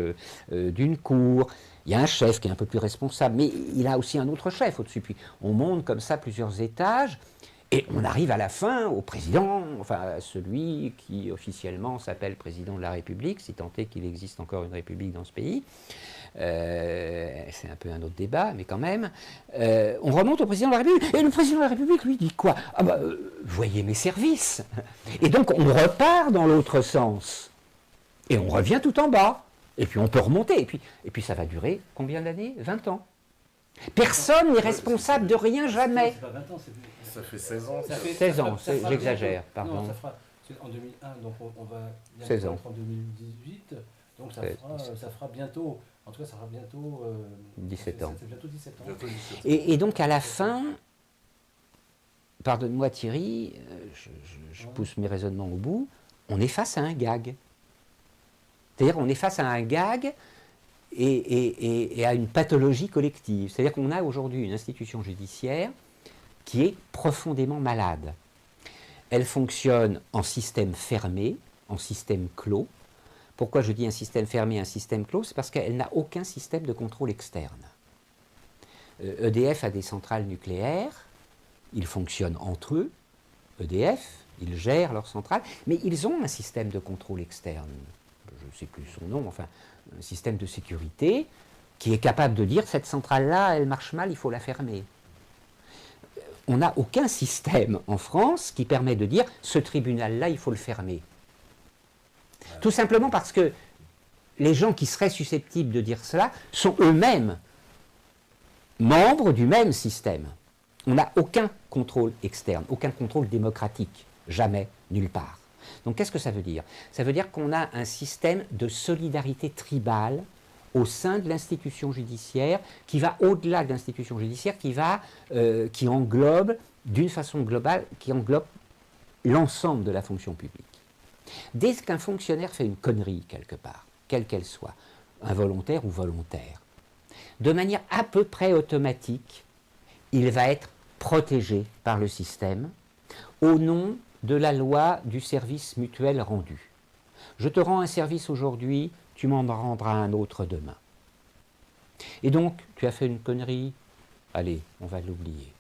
d'une cour. Il y a un chef qui est un peu plus responsable, mais il a aussi un autre chef au-dessus. Puis on monte comme ça plusieurs étages, et on arrive à la fin au président, enfin à celui qui officiellement s'appelle président de la République, si tant est qu'il existe encore une République dans ce pays. C'est un peu un autre débat, mais quand même. On remonte au président de la République, et le président de la République lui dit quoi? Ah bah, voyez mes services. Et donc on repart dans l'autre sens, et on revient tout en bas, et puis on peut remonter, et puis ça va durer combien d'années? 20 ans. Personne n'est responsable de rien, jamais. C'est pas 20 ans, ça fait 16 ans. Ça fait 16 ans, j'exagère, pardon. Non, ça fera, en 2001, donc on va 16 ans. En 2018, donc ça fera bientôt, en tout cas ça fera bientôt 17 ans. C'est bientôt 17 ans. Et donc à la fin, pardonne-moi Thierry, je pousse mes raisonnements au bout, on est face à un gag. C'est-à-dire qu'on est face à un gag et à une pathologie collective. C'est-à-dire qu'on a aujourd'hui une institution judiciaire qui est profondément malade. Elle fonctionne en système fermé, en système clos. Pourquoi je dis un système fermé, un système clos? C'est parce qu'elle n'a aucun système de contrôle externe. EDF a des centrales nucléaires, ils fonctionnent entre eux, EDF, ils gèrent leurs centrales, mais ils ont un système de contrôle externe, je ne sais plus son nom, enfin, un système de sécurité qui est capable de dire cette centrale-là, elle marche mal, il faut la fermer. On n'a aucun système en France qui permet de dire ce tribunal-là, il faut le fermer. Tout simplement parce que les gens qui seraient susceptibles de dire cela sont eux-mêmes membres du même système. On n'a aucun contrôle externe, aucun contrôle démocratique, jamais, nulle part. Donc qu'est-ce que ça veut dire? Ça veut dire qu'on a un système de solidarité tribale au sein de l'institution judiciaire qui va au-delà de l'institution judiciaire, qui englobe d'une façon globale, qui englobe l'ensemble de la fonction publique. Dès qu'un fonctionnaire fait une connerie quelque part, quelle qu'elle soit, involontaire ou volontaire, de manière à peu près automatique, il va être protégé par le système au nom de la loi du service mutuel rendu. Je te rends un service aujourd'hui, tu m'en rendras un autre demain. Et donc, tu as fait une connerie, allez, on va l'oublier.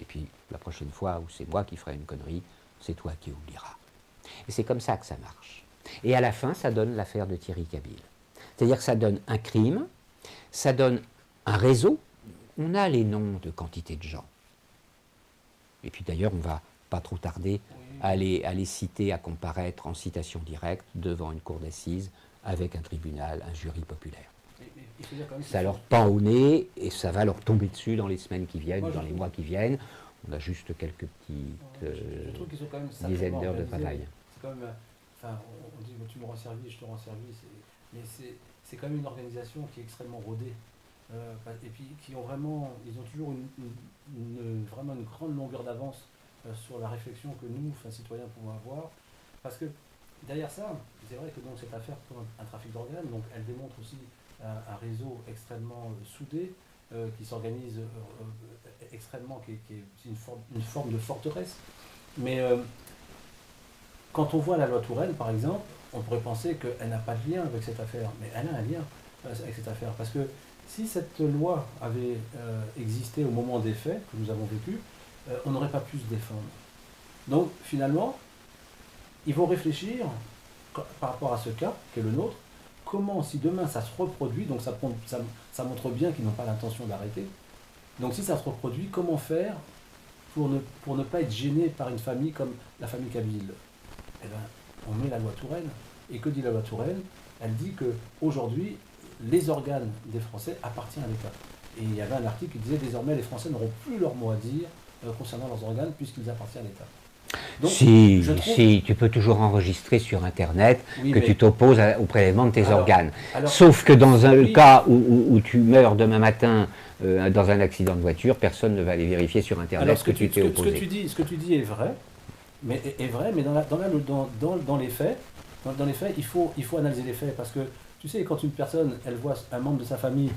Et puis, la prochaine fois où c'est moi qui ferai une connerie, c'est toi qui oublieras. Et c'est comme ça que ça marche. Et à la fin, ça donne l'affaire de Thierry Cabil. C'est-à-dire que ça donne un crime, ça donne un réseau. On a les noms de quantité de gens. Et puis d'ailleurs, on ne va pas trop tarder à les citer, à comparaître en citation directe devant une cour d'assises avec un tribunal, un jury populaire. Ça leur pend au nez et ça va leur tomber dessus dans les semaines qui viennent, dans les mois qui viennent. On a juste quelques petites dizaines d'heures de travail. C'est quand même, enfin, on dit tu me rends service, je te rends service, mais c'est quand même une organisation qui est extrêmement rodée. Et puis ils ont toujours vraiment une grande longueur d'avance sur la réflexion que nous, citoyens, pouvons avoir. Parce que derrière ça, c'est vrai que donc, cette affaire pour un trafic d'organes, donc elle démontre aussi un réseau extrêmement soudé, qui s'organise extrêmement, qui est une forme de forteresse. Mais quand on voit la loi Touraine, par exemple, on pourrait penser qu'elle n'a pas de lien avec cette affaire, mais elle a un lien avec cette affaire, parce que si cette loi avait existé au moment des faits que nous avons vécus, on n'aurait pas pu se défendre. Donc finalement, ils vont réfléchir par rapport à ce cas, qui est le nôtre, comment, si demain ça se reproduit, donc ça montre bien qu'ils n'ont pas l'intention d'arrêter, donc si ça se reproduit, comment faire pour ne pas être gêné par une famille comme la famille Cabil? Eh bien, on met la loi Touraine. Et que dit la loi Touraine? Elle dit qu'aujourd'hui, les organes des Français appartiennent à l'État. Et il y avait un article qui disait désormais les Français n'auront plus leur mot à dire concernant leurs organes puisqu'ils appartiennent à l'État. Donc, si, tu peux toujours enregistrer sur Internet que tu t'opposes au prélèvement de tes organes. Sauf que dans un cas où tu meurs demain matin dans un accident de voiture, personne ne va aller vérifier sur Internet ce que tu t'es opposé. Ce que tu dis est vrai, mais dans les faits, il faut analyser les faits, parce que tu sais, quand une personne, elle voit un membre de sa famille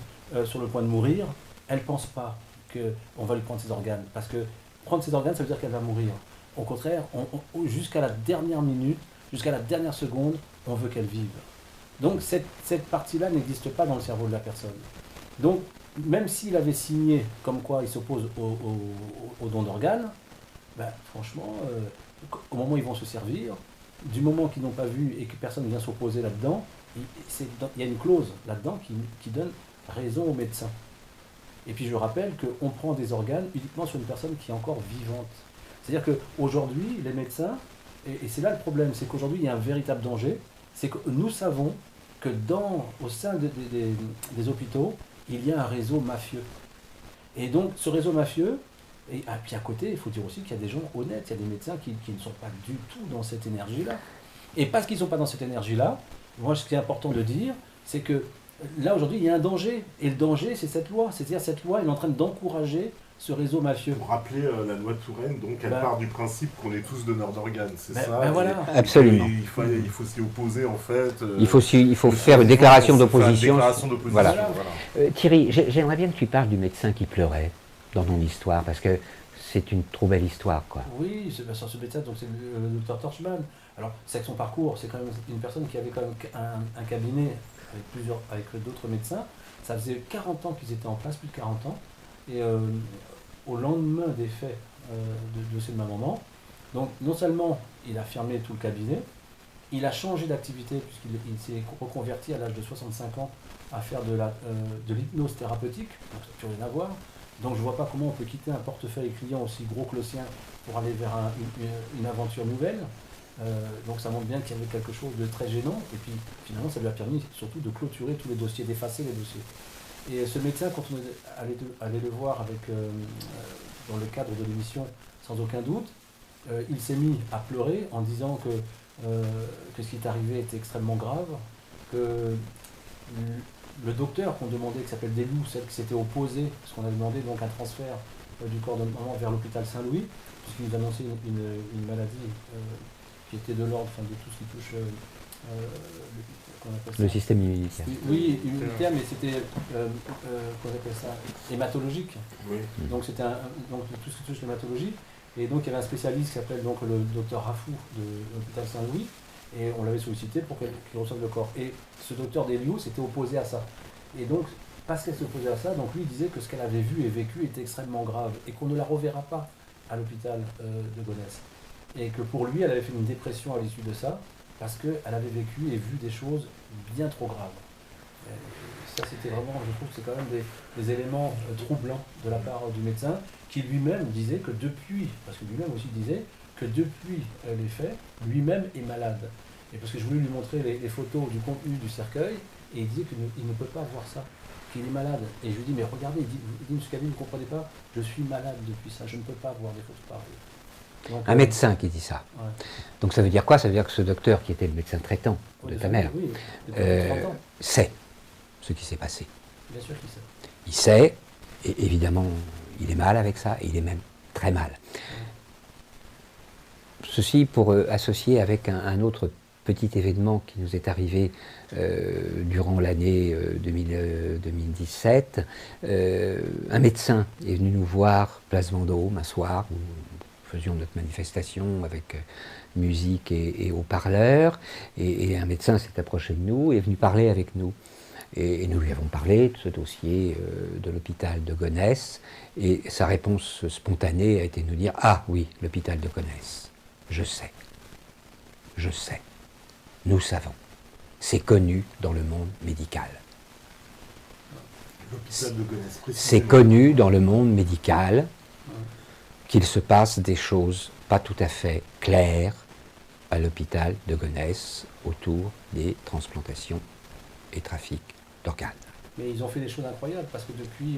sur le point de mourir, elle ne pense pas qu'on va lui prendre ses organes, parce que prendre ses organes, ça veut dire qu'elle va mourir. Au contraire, jusqu'à la dernière minute, jusqu'à la dernière seconde, on veut qu'elle vive. Donc cette partie-là n'existe pas dans le cerveau de la personne. Donc même s'il avait signé comme quoi il s'oppose au don d'organes, ben, franchement, au moment où ils vont se servir, du moment qu'ils n'ont pas vu et que personne ne vient s'opposer là-dedans, il y a une clause là-dedans qui donne raison aux médecins. Et puis je rappelle qu'on prend des organes uniquement sur une personne qui est encore vivante. C'est-à-dire qu'aujourd'hui, les médecins, et c'est là le problème, c'est qu'aujourd'hui il y a un véritable danger, c'est que nous savons que au sein des hôpitaux, il y a un réseau mafieux. Et donc ce réseau mafieux, et puis à côté, il faut dire aussi qu'il y a des gens honnêtes, il y a des médecins qui ne sont pas du tout dans cette énergie-là. Et parce qu'ils ne sont pas dans cette énergie-là, moi ce qui est important de dire, c'est que là aujourd'hui il y a un danger. Et le danger, c'est cette loi. C'est-à-dire cette loi, elle est en train d'encourager ce réseau mafieux. Pour rappeler la loi de Touraine, donc elle part du principe qu'on est tous donneurs d'organes, c'est ça. Voilà. Absolument. Il faut s'y opposer en fait. Il faut faire une déclaration d'opposition. Voilà. Thierry, j'aimerais bien que tu parles du médecin qui pleurait dans ton histoire, parce que c'est une trop belle histoire, quoi. Oui, ce médecin, donc c'est le docteur Torchman. Alors, c'est que son parcours, c'est quand même une personne qui avait quand même un cabinet avec d'autres médecins. Ça faisait 40 ans qu'ils étaient en place, plus de 40 ans. Et au lendemain des faits de ma maman, donc non seulement il a fermé tout le cabinet, il a changé d'activité puisqu'il s'est reconverti à l'âge de 65 ans à faire de l'hypnose thérapeutique, donc ça n'a plus rien à voir. Donc je ne vois pas comment on peut quitter un portefeuille client aussi gros que le sien pour aller vers une aventure nouvelle. Donc ça montre bien qu'il y avait quelque chose de très gênant, et puis finalement ça lui a permis surtout de clôturer tous les dossiers, d'effacer les dossiers. Et ce médecin, quand on allait le voir dans le cadre de l'émission, sans aucun doute, il s'est mis à pleurer en disant que ce qui est arrivé était extrêmement grave, que le docteur qu'on demandait, qui s'appelle Delou, celle qui s'était opposée, parce qu'on avait demandé donc un transfert du corps de maman vers l'hôpital Saint-Louis, puisqu'il nous annonçait une maladie qui était de l'ordre de tout ce qui touche le système immunitaire. Oui, immunitaire, mais c'était qu'on appelle ça hématologique. Oui. Donc c'était donc tout ce qui touche l'hématologie. Et donc il y avait un spécialiste qui s'appelle donc le docteur Rafou de l'hôpital Saint-Louis, et on l'avait sollicité pour qu'il reçoive le corps. Et ce docteur Deliou s'était opposé à ça. Et donc, parce qu'elle s'opposait à ça, donc lui il disait que ce qu'elle avait vu et vécu était extrêmement grave et qu'on ne la reverra pas à l'hôpital de Gonesse. Et que pour lui, elle avait fait une dépression à l'issue de ça, parce qu'elle avait vécu et vu des choses bien trop graves. Et ça, c'était vraiment, je trouve que c'est quand même des éléments troublants de la part du médecin, qui lui-même disait que depuis, parce que lui-même aussi disait que depuis les faits, lui-même est malade. Et parce que je voulais lui montrer les photos du contenu du cercueil, et il disait qu'il ne peut pas voir ça, qu'il est malade. Et je lui dis, mais regardez, il dit M. Cabi, vous ne comprenez pas, je suis malade depuis ça, je ne peux pas voir des photos pareilles. Donc, un médecin qui dit ça. Ouais. Donc ça veut dire quoi? Ça veut dire que ce docteur, qui était le médecin traitant de ta mère, sait ce qui s'est passé. Bien sûr qu'il sait. Il sait, et évidemment, il est mal avec ça, et il est même très mal. Ceci pour associer avec un autre petit événement qui nous est arrivé durant l'année 2017. Un médecin est venu nous voir, place Vendôme, un soir, où nous faisions notre manifestation avec musique et haut-parleurs, et un médecin s'est approché de nous et est venu parler avec nous. Et nous lui avons parlé de ce dossier de l'hôpital de Gonesse, et sa réponse spontanée a été de nous dire « Ah oui, l'hôpital de Gonesse, je sais, nous savons, c'est connu dans le monde médical. » C'est connu dans le monde médical qu'il se passe des choses pas tout à fait claires à l'hôpital de Gonesse autour des transplantations et trafics d'organes. Mais ils ont fait des choses incroyables, parce que depuis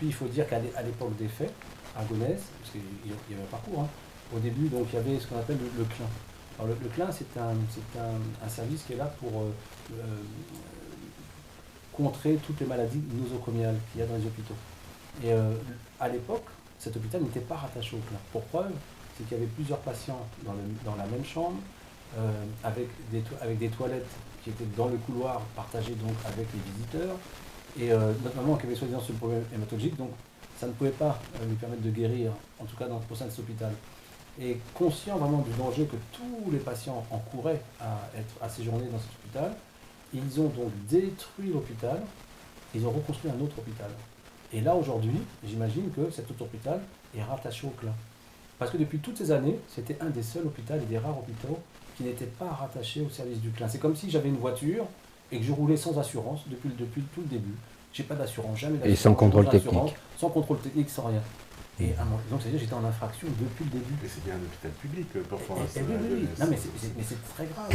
il faut dire qu'à l'époque des faits, à Gonesse, parce qu'il y avait un parcours, au début, donc il y avait ce qu'on appelle le CLIN. Alors le CLIN, c'est un service qui est là pour contrer toutes les maladies nosocomiales qu'il y a dans les hôpitaux. Et à l'époque, cet hôpital n'était pas rattaché au CLIN. Pour preuve, c'est qu'il y avait plusieurs patients dans la même chambre, avec des toilettes qui étaient dans le couloir, partagées donc avec les visiteurs. Et notre maman qui avait soi-disant ce problème hématologique, donc ça ne pouvait pas lui permettre de guérir, en tout cas au sein de cet hôpital. Et conscient vraiment du danger que tous les patients encouraient à séjourner dans cet hôpital, ils ont donc détruit l'hôpital, ils ont reconstruit un autre hôpital. Et là aujourd'hui, j'imagine que cet autre hôpital est rattaché au CLIN. Parce que depuis toutes ces années, c'était un des seuls hôpitaux et des rares hôpitaux qui n'étaient pas rattachés au service du CLIN. C'est comme si j'avais une voiture et que je roulais sans assurance depuis tout le début. J'ai pas d'assurance, jamais d'assurance. Et sans contrôle technique. Sans contrôle technique, sans rien. Et donc c'est-à-dire que j'étais en infraction depuis le début. Mais c'est bien un hôpital public, parfois. Oui. Non, mais c'est très grave.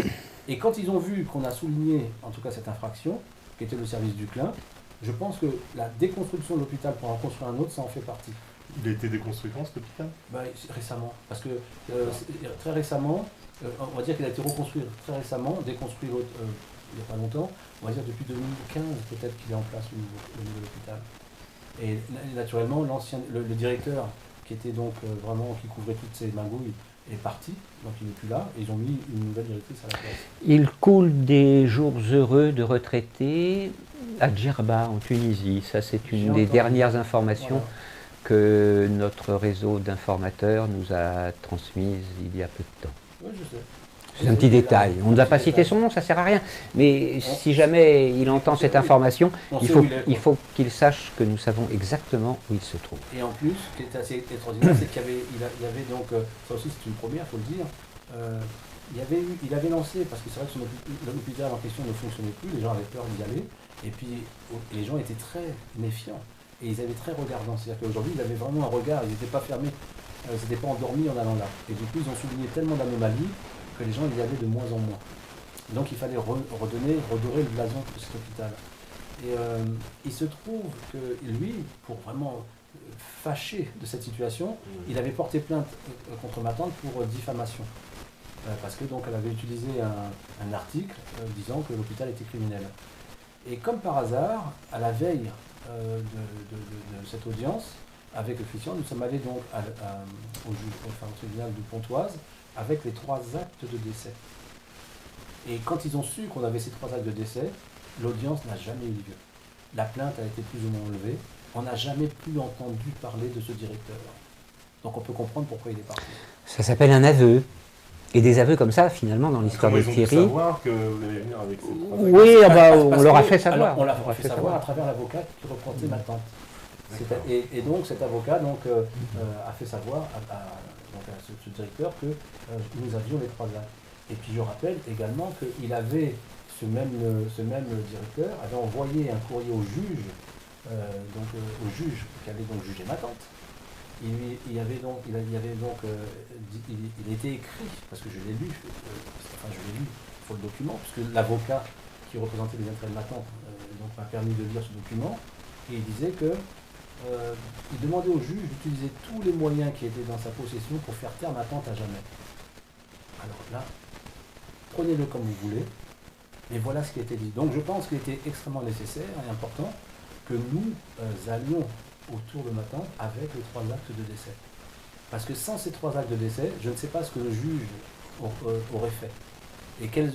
Et quand ils ont vu qu'on a souligné, en tout cas cette infraction, qui était le service du CLIN, je pense que la déconstruction de l'hôpital pour en construire un autre, ça en fait partie. Il a été déconstruit quand, cet hôpital? Récemment. Parce que très récemment, on va dire qu'il a été reconstruit très récemment, déconstruit l'autre il n'y a pas longtemps. On va dire depuis 2015 peut-être qu'il est en place au niveau de l'hôpital. Et naturellement, le directeur, qui était donc vraiment, qui couvrait toutes ces magouilles, est parti, donc il n'est plus là, et ils ont mis une nouvelle directrice à la place. Il coule des jours heureux de retraités à Djerba, en Tunisie. Ça, c'est une des dernières informations que notre réseau d'informateurs nous a transmises il y a peu de temps. Oui, je sais. C'est un petit détail. On ne va pas citer son nom, ça ne sert à rien. Mais si jamais il entend cette information, il faut qu'il sache que nous savons exactement où il se trouve. Et en plus, ce qui est assez extraordinaire, c'est qu'il y avait donc, ça aussi c'est une première, il faut le dire, il avait lancé, parce que c'est vrai que l'hôpital en question ne fonctionnait plus, les gens avaient peur d'y aller, et puis les gens étaient très méfiants, et ils avaient très regardants. C'est-à-dire qu'aujourd'hui, ils avaient vraiment un regard, ils n'étaient pas fermés, ils n'étaient pas endormis en allant là. Et du coup, ils ont souligné tellement d'anomalies que les gens y allaient de moins en moins. Donc il fallait redorer le blason de cet hôpital. Et il se trouve que lui, pour vraiment fâché de cette situation, il avait porté plainte contre ma tante pour diffamation. Parce que donc elle avait utilisé un article disant que l'hôpital était criminel. Et comme par hasard, à la veille de cette audience, avec le Christian, nous sommes allés donc au tribunal de Pontoise avec les 3 actes de décès. Et quand ils ont su qu'on avait ces 3 actes de décès, l'audience n'a jamais eu lieu. La plainte a été plus ou moins enlevée. On n'a jamais plus entendu parler de ce directeur. Donc on peut comprendre pourquoi il est parti. Ça s'appelle un aveu. Et des aveux comme ça, finalement, dans l'histoire de Thierry. Ils ont pu savoir que vous allez venir avec ces 3 actes. Oui, on leur a fait savoir. Alors, on leur a fait savoir à travers l'avocat qui représentait ma tante. Et donc cet avocat a fait savoir à ce directeur que nous avions les 3 actes. Et puis je rappelle également qu'il avait, ce même directeur avait envoyé un courrier au juge, au juge qui avait donc jugé ma tante. Il était écrit, parce que je l'ai lu, il faut le document, puisque l'avocat qui représentait les intérêts de ma tante m'a permis de lire ce document, et il disait que il demandait au juge d'utiliser tous les moyens qui étaient dans sa possession pour faire taire ma tante à jamais. Alors là, prenez-le comme vous voulez, mais voilà ce qui a été dit. Donc je pense qu'il était extrêmement nécessaire et important que nous allions autour de ma tante avec les 3 actes de décès. Parce que sans ces 3 actes de décès, je ne sais pas ce que le juge aurait fait. Et quels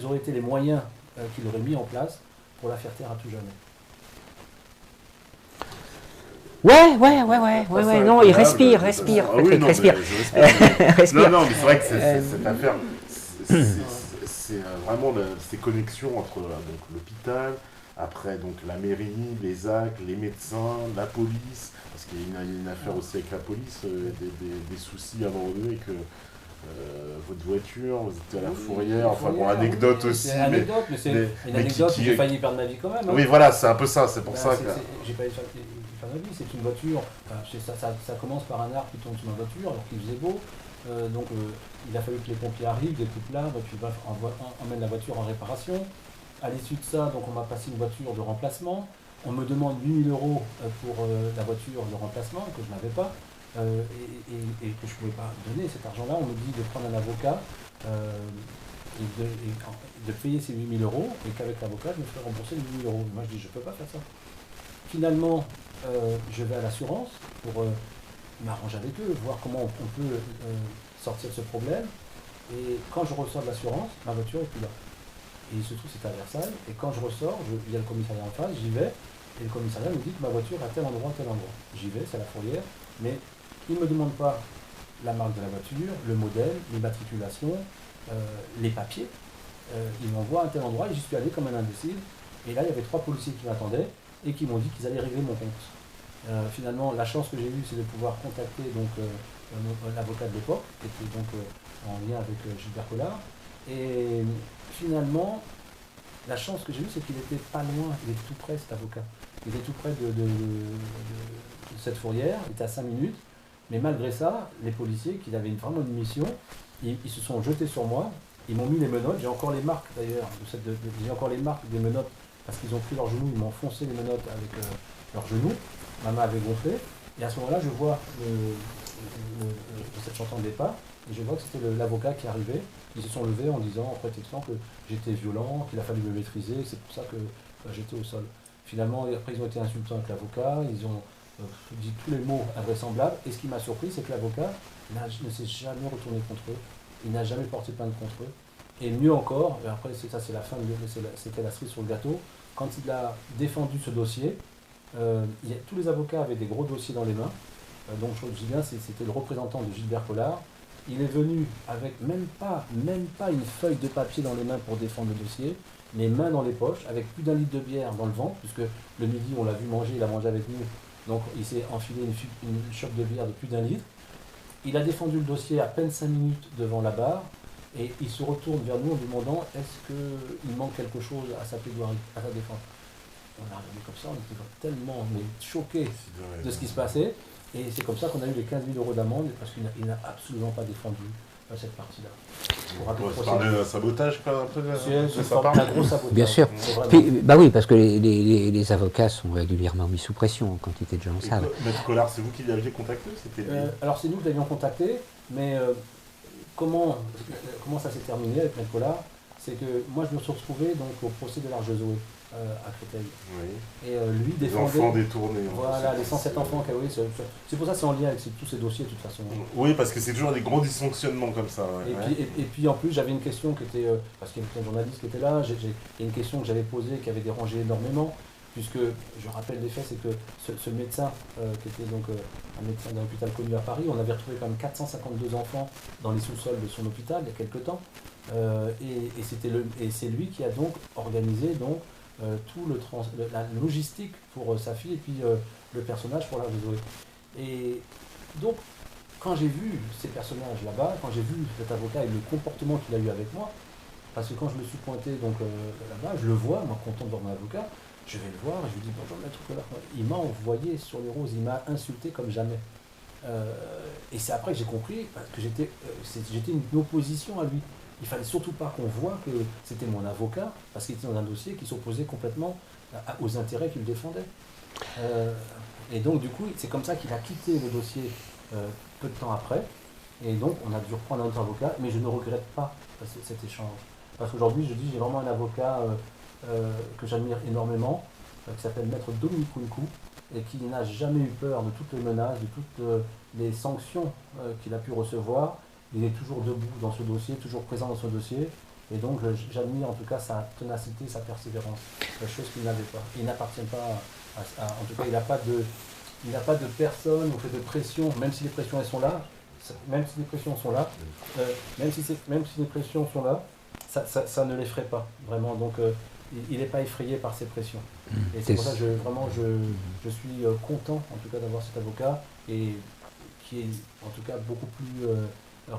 auraient été les moyens qu'il aurait mis en place pour la faire taire à tout jamais. Ouais. Non, il respire. Respire. Non, mais c'est vrai que cette affaire, c'est vraiment ces connexions entre donc, l'hôpital, après donc la mairie, les actes, les médecins, la police, parce qu'il y a une affaire aussi avec la police, des soucis à un moment donné que votre voiture, vous étiez à la fourrière, enfin bon, anecdote aussi. C'est une anecdote, mais c'est une anecdote où j'ai failli perdre ma vie quand même. Hein. Oui, voilà, c'est un peu ça, c'est pour ça que... J'ai failli perdre ma vie, c'est une voiture, ça commence par un arbre qui tombe sur ma voiture alors qu'il faisait beau, il a fallu que les pompiers arrivent, découpent l'arbre, et puis emmènent la voiture en réparation. À l'issue de ça, donc on m'a passé une voiture de remplacement, on me demande 8 000 € pour la voiture de remplacement, que je n'avais pas. Et que je ne pouvais pas donner cet argent-là, on me dit de prendre un avocat et de payer ces 8 000 € et qu'avec l'avocat, je me ferais rembourser les 8 000 €. Moi, je dis, je ne peux pas faire ça. Finalement, je vais à l'assurance pour m'arranger avec eux, voir comment on peut sortir de ce problème. Et quand je ressors de l'assurance, ma voiture n'est plus là. Et il se trouve que c'est à Versailles. Et quand je ressors, il y a le commissariat en face, j'y vais. Et le commissariat me dit que ma voiture est à tel endroit, tel endroit. J'y vais, c'est à la fourrière. Mais il ne me demande pas la marque de la voiture, le modèle, l'immatriculation, les papiers. Il m'envoie à un tel endroit et j'y suis allé comme un imbécile. Et là, il y avait 3 policiers qui m'attendaient et qui m'ont dit qu'ils allaient régler mon compte. Finalement, la chance que j'ai eue, c'est de pouvoir contacter l'avocat de l'époque, qui était donc en lien avec Gilbert Collard. Et finalement, la chance que j'ai eue, c'est qu'il n'était pas loin, il était tout près, cet avocat. Il était tout près de cette fourrière, il était à 5 minutes. Mais malgré ça, les policiers, qui avaient vraiment une mission, ils se sont jetés sur moi, ils m'ont mis les menottes, j'ai encore les marques d'ailleurs, j'ai encore les marques des menottes, parce qu'ils ont pris leurs genoux, ils m'ont foncé les menottes avec leurs genoux, ma main avait gonflé, et à ce moment-là, je vois cette chanson de départ, et je vois que c'était l'avocat qui arrivait. Ils se sont levés en prétextant que j'étais violent, qu'il a fallu me maîtriser, c'est pour ça que j'étais au sol. Finalement, après, ils ont été insultants avec l'avocat, ils ont dit tous les mots invraisemblables. Et ce qui m'a surpris, c'est que l'avocat ne s'est jamais retourné contre eux, il n'a jamais porté plainte contre eux. Et mieux encore, et après, c'est la fin, c'était la cerise sur le gâteau, quand il a défendu ce dossier, tous les avocats avaient des gros dossiers dans les mains. Donc, je dis bien, c'était le représentant de Gilbert Collard. Il est venu avec même pas une feuille de papier dans les mains pour défendre le dossier, les mains dans les poches, avec plus d'1 litre de bière dans le ventre, puisque le midi, on l'a vu manger, il a mangé avec nous, donc il s'est enfilé une chope de bière de plus d'1 litre. Il a défendu le dossier à peine 5 minutes devant la barre, et il se retourne vers nous en demandant est-ce qu'il manque quelque chose à sa plaidoirie, à sa défense. On a regardé comme ça, on était tellement choqués de ce qui se passait. Et c'est comme ça qu'on a eu les 15 000 € d'amende, parce qu'il n'a absolument pas défendu cette partie-là. On va parler d'un sabotage, un peu c'est un gros sabotage. Bien sûr. Puis, bah oui, parce que les avocats sont régulièrement mis sous pression en quantité de gens en salle. Maître Collard, c'est vous qui l'aviez contacté? Alors c'est nous qui l'avions contacté, mais comment ça s'est terminé avec Maître Collard? C'est que moi je me suis retrouvé donc, au procès de l'Arche Zoé à Créteil. Oui. Et lui défendait... Les enfants détournés. Voilà, les 107 enfants. Oui, c'est pour ça que c'est en lien avec tous ces dossiers de toute façon. Oui, parce que c'est toujours des gros dysfonctionnements comme ça. Ouais. Et puis en plus, j'avais une question qui était... parce qu'il y avait un journaliste qui était là, il y a une question que j'avais posée qui avait dérangé énormément, puisque, je rappelle les faits, c'est que ce médecin, qui était donc un médecin d'un hôpital connu à Paris, on avait retrouvé quand même 452 enfants dans les sous-sols de son hôpital il y a quelques temps. Et c'est lui qui a donc organisé tout la logistique pour sa fille et puis le personnage pour l'Arche Zoé. Et donc, quand j'ai vu ces personnages là-bas, quand j'ai vu cet avocat et le comportement qu'il a eu avec moi, parce que quand je me suis pointé donc là-bas, je le vois, moi content de voir mon avocat, je vais le voir, je lui dis bonjour maître Collard. Il m'a envoyé sur les roses, il m'a insulté comme jamais. Et c'est après que j'ai compris que j'étais une opposition à lui. Il fallait surtout pas qu'on voie que c'était mon avocat, parce qu'il était dans un dossier qui s'opposait complètement aux intérêts qu'il défendait. Et donc du coup, c'est comme ça qu'il a quitté le dossier peu de temps après. Et donc on a dû reprendre un autre avocat, mais je ne regrette pas cet échange. Parce qu'aujourd'hui, je dis, j'ai vraiment un avocat que j'admire énormément, qui s'appelle Maître Dominique Kounkou, et qui n'a jamais eu peur de toutes les menaces, de toutes les sanctions qu'il a pu recevoir. Il est toujours debout dans ce dossier, toujours présent dans ce dossier, et donc j'admire en tout cas sa ténacité, sa persévérance, chose qu'il n'avait pas. Il n'appartient pas en tout cas, il n'a pas de personne ou fait de pression, même si les pressions elles sont là, même si les pressions sont là, ça ne l'effraie pas, vraiment. Donc il n'est pas effrayé par ces pressions. Et c'est pour ça que je suis content en tout cas d'avoir cet avocat, et qui est en tout cas beaucoup plus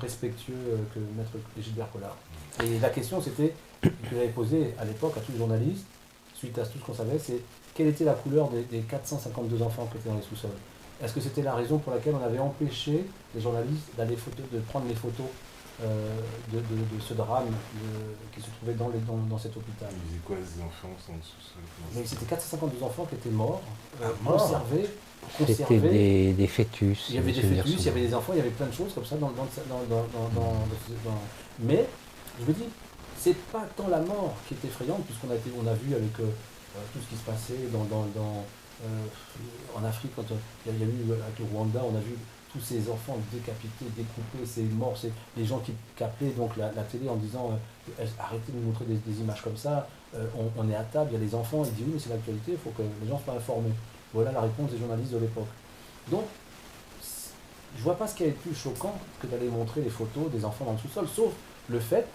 respectueux que Maître Gilbert Collard. Et la question c'était, que j'avais posée à l'époque à tous les journalistes, suite à tout ce qu'on savait, c'est quelle était la couleur des 452 enfants qui étaient dans les sous-sols. Est-ce que c'était la raison pour laquelle on avait empêché les journalistes de prendre les photos de ce drame qui se trouvait dans cet hôpital? Ils disaient quoi, les enfants sont dans le sous-sol? Mais c'était 452 enfants qui étaient morts, conservés. C'était des fœtus. Il y avait des fœtus, il y avait des enfants, il y avait plein de choses comme ça mais je me dis, c'est pas tant la mort qui est effrayante, puisqu'on a vu avec tout ce qui se passait en Afrique, quand il y a eu avec le Rwanda, on a vu tous ces enfants décapités, découpés, ces morts, c'est les gens qui appelaient donc la télé en disant arrêtez de nous montrer des images comme ça, on est à table, il y a les enfants, ils disent oui mais c'est l'actualité, il faut que les gens soient informés. Voilà la réponse des journalistes de l'époque. Donc, je ne vois pas ce qui est plus choquant que d'aller montrer les photos des enfants dans le sous-sol, sauf le fait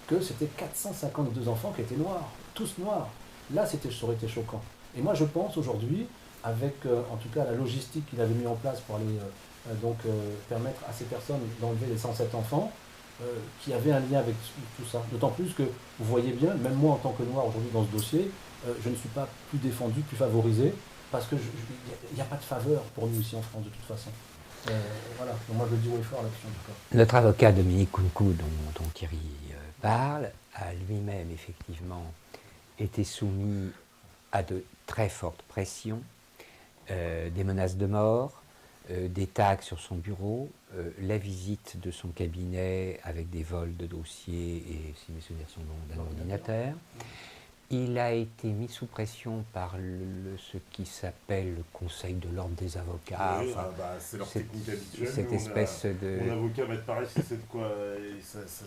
que c'était 452 enfants qui étaient noirs, tous noirs. Là, ça aurait été choquant. Et moi, je pense aujourd'hui, avec en tout cas la logistique qu'il avait mis en place pour aller permettre à ces personnes d'enlever les 107 enfants, qui avaient un lien avec tout ça. D'autant plus que, vous voyez bien, même moi en tant que noir aujourd'hui dans ce dossier, je ne suis pas plus défendu, plus favorisé, parce qu'il n'y a pas de faveur pour nous ici en France de toute façon. Voilà, donc moi je le dis haut et fort là-dessus en tout cas. Notre avocat Dominique Kounkou, dont Thierry parle, a lui-même effectivement été soumis à de très fortes pressions, des menaces de mort, des tags sur son bureau, la visite de son cabinet avec des vols de dossiers et, si mes souvenirs sont bons, d'un ordinateur. Il a été mis sous pression par ce qui s'appelle le Conseil de l'ordre des avocats. Oui, Enfin, c'est leur technique habituelle. cette espèce de... Mon avocat va être pareil, si c'est de quoi.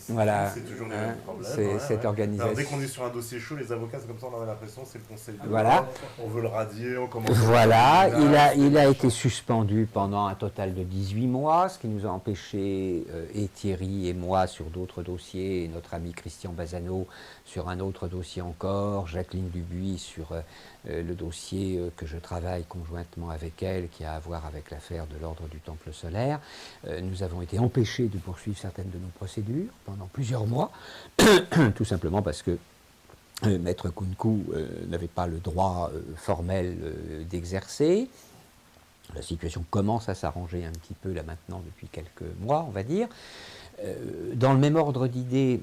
Voilà, c'est toujours les mêmes problèmes. c'est cette organisation. Alors, dès qu'on est sur un dossier chaud, les avocats, c'est comme ça, on a l'impression c'est le conseil de Voilà. l'ordre, on veut le radier, on commence Voilà, à il a été suspendu pendant un total de 18 mois, ce qui nous a empêché, et Thierry et moi, sur d'autres dossiers, et notre ami Christian Bazano sur un autre dossier encore, Jacqueline Dubuis sur le dossier que je travaille conjointement avec elle, qui a à voir avec l'affaire de l'ordre du Temple solaire. Nous avons été empêchés de poursuivre certaines de nos procédures pendant plusieurs mois, tout simplement parce que Maître Kounkou n'avait pas le droit formel d'exercer. La situation commence à s'arranger un petit peu là maintenant depuis quelques mois, on va dire. Dans le même ordre d'idées,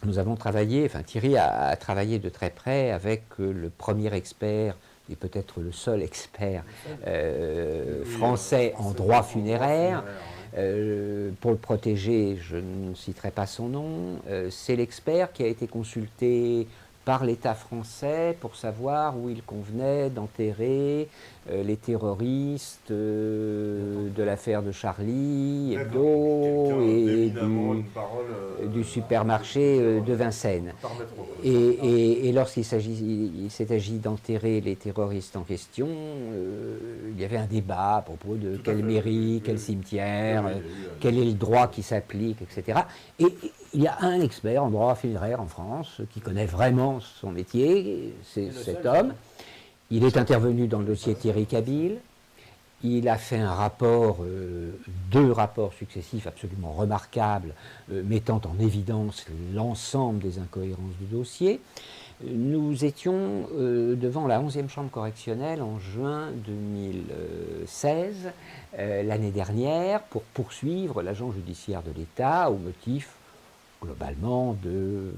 nous avons travaillé, enfin Thierry a travaillé de très près avec le premier expert et peut-être le seul expert français en droit funéraire. Pour le protéger, je ne citerai pas son nom. C'est l'expert qui a été consulté par l'État français pour savoir où il convenait d'enterrer les terroristes de l'affaire de Charlie Hebdo et du supermarché de Vincennes. Et lorsqu'il s'est agi d'enterrer les terroristes en question, il y avait un débat à propos de quelle mairie, quel cimetière, quel est le droit qui s'applique, etc. Et il y a un expert en droit funéraire en France qui connaît vraiment son métier, c'est cet homme. Il est intervenu dans le dossier Thierry Cabil. Il a fait un rapport, 2 rapports successifs absolument remarquables, mettant en évidence l'ensemble des incohérences du dossier. Nous étions devant la 11e chambre correctionnelle en juin 2016, l'année dernière, pour poursuivre l'agent judiciaire de l'État au motif, globalement, de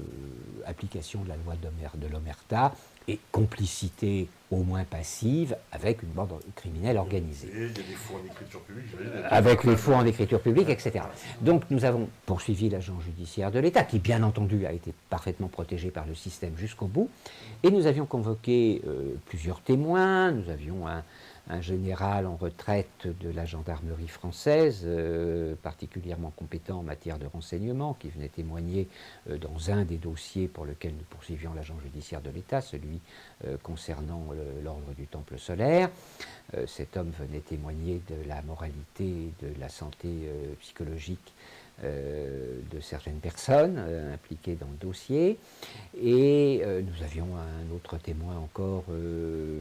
application de la loi de l'Omerta et complicité au moins passive avec une bande criminelle organisée. Et il y a des faux en écriture publique. Avec les faux en écriture publique, etc. Donc nous avons poursuivi l'agent judiciaire de l'État, qui bien entendu a été parfaitement protégé par le système jusqu'au bout, et nous avions convoqué plusieurs témoins. Nous avions un général en retraite de la gendarmerie française, particulièrement compétent en matière de renseignement, qui venait témoigner dans un des dossiers pour lequel nous poursuivions l'agent judiciaire de l'État, celui concernant l'ordre du Temple solaire. Cet homme venait témoigner de la moralité et de la santé psychologique de certaines personnes impliquées dans le dossier. Et nous avions un autre témoin encore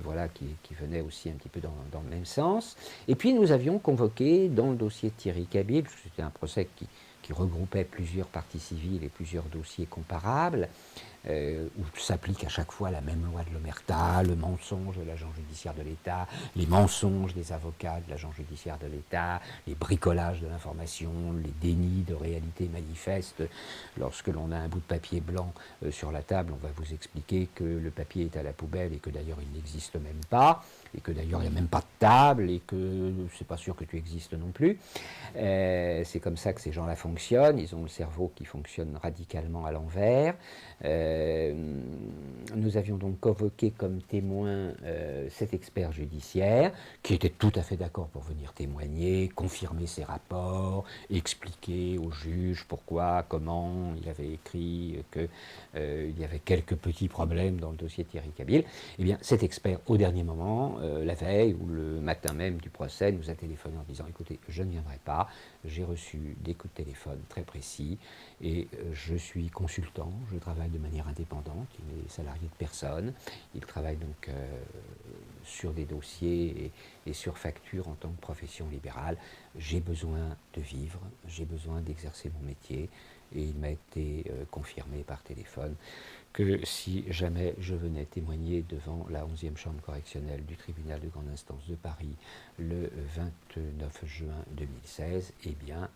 voilà, qui venait aussi un petit peu dans le même sens. Et puis nous avions convoqué dans le dossier de Thierry Cabil, parce que c'était un procès qui regroupait plusieurs parties civiles et plusieurs dossiers comparables, où s'applique à chaque fois la même loi de l'Omerta, le mensonge de l'agent judiciaire de l'État, les mensonges des avocats de l'agent judiciaire de l'État, les bricolages de l'information, les dénis de réalité manifeste. Lorsque l'on a un bout de papier blanc sur la table, on va vous expliquer que le papier est à la poubelle et que d'ailleurs il n'existe même pas, et que d'ailleurs il n'y a même pas de table, et que c'est pas sûr que tu existes non plus. C'est comme ça que ces gens-là fonctionnent, ils ont le cerveau qui fonctionne radicalement à l'envers. Nous avions donc convoqué comme témoin cet expert judiciaire qui était tout à fait d'accord pour venir témoigner, confirmer ses rapports, expliquer au juge pourquoi, comment il avait écrit, qu'il y avait quelques petits problèmes dans le dossier Thierry Cabil. Eh bien, cet expert, au dernier moment, la veille ou le matin même du procès, nous a téléphoné en disant « Écoutez, je ne viendrai pas, j'ai reçu des coups de téléphone très précis et je suis consultant, je travaille de manière indépendante, il est salarié de personne, il travaille donc sur des dossiers et sur facture en tant que profession libérale. J'ai besoin de vivre, j'ai besoin d'exercer mon métier et il m'a été confirmé par téléphone que si jamais je venais témoigner devant la 11e chambre correctionnelle du tribunal de grande instance de Paris le 29 juin 2016, eh bien,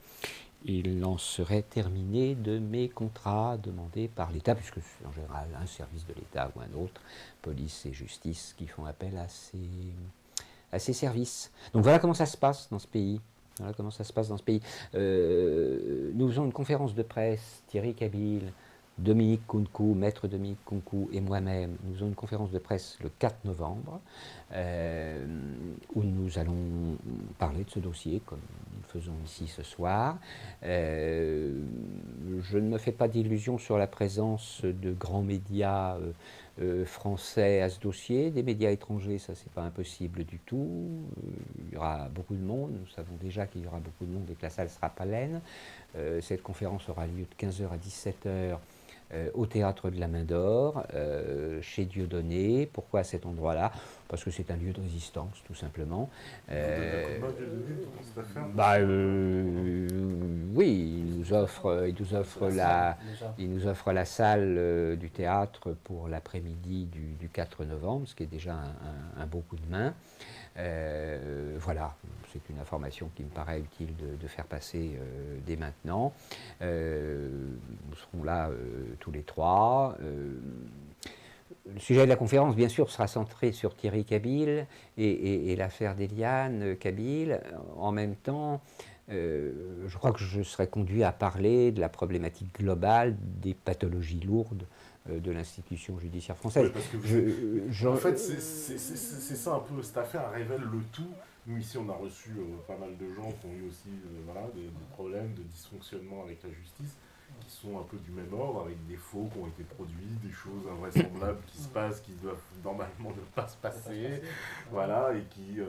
il en serait terminé de mes contrats demandés par l'État, puisque c'est en général un service de l'État ou un autre, police et justice, qui font appel à ces services. Donc voilà comment ça se passe dans ce pays. Voilà comment ça se passe dans ce pays. Nous faisons une conférence de presse, Thierry Cabil, Dominique Kounkou, maître Dominique Kounkou et moi-même, nous avons une conférence de presse le 4 novembre où nous allons parler de ce dossier comme nous le faisons ici ce soir. Je ne me fais pas d'illusions sur la présence de grands médias français à ce dossier. Des médias étrangers, ça c'est pas impossible du tout. Il y aura beaucoup de monde, nous savons déjà qu'il y aura beaucoup de monde et que la salle sera pleine. Cette conférence aura lieu de 15h à 17h au Théâtre de la Main d'Or, chez Dieudonné. Pourquoi à cet endroit-là? Parce que c'est un lieu de résistance, tout simplement. Oui, il nous offre la salle du théâtre pour l'après-midi du 4 novembre, ce qui est déjà un beau coup de main. Voilà, c'est une information qui me paraît utile de faire passer dès maintenant. Nous serons là tous les trois. Le sujet de la conférence, bien sûr, sera centré sur Thierry Cabil et l'affaire d'Eliane Cabil. En même temps, je crois que je serai conduit à parler de la problématique globale des pathologies lourdes de l'institution judiciaire française. Oui, parce que en fait, c'est ça un peu, cette affaire révèle le tout. Nous, ici, on a reçu pas mal de gens qui ont eu aussi des problèmes de dysfonctionnement avec la justice, qui sont un peu du même ordre, avec des faux qui ont été produits, des choses invraisemblables qui se passent, qui doivent normalement ne pas se passer, voilà, et qui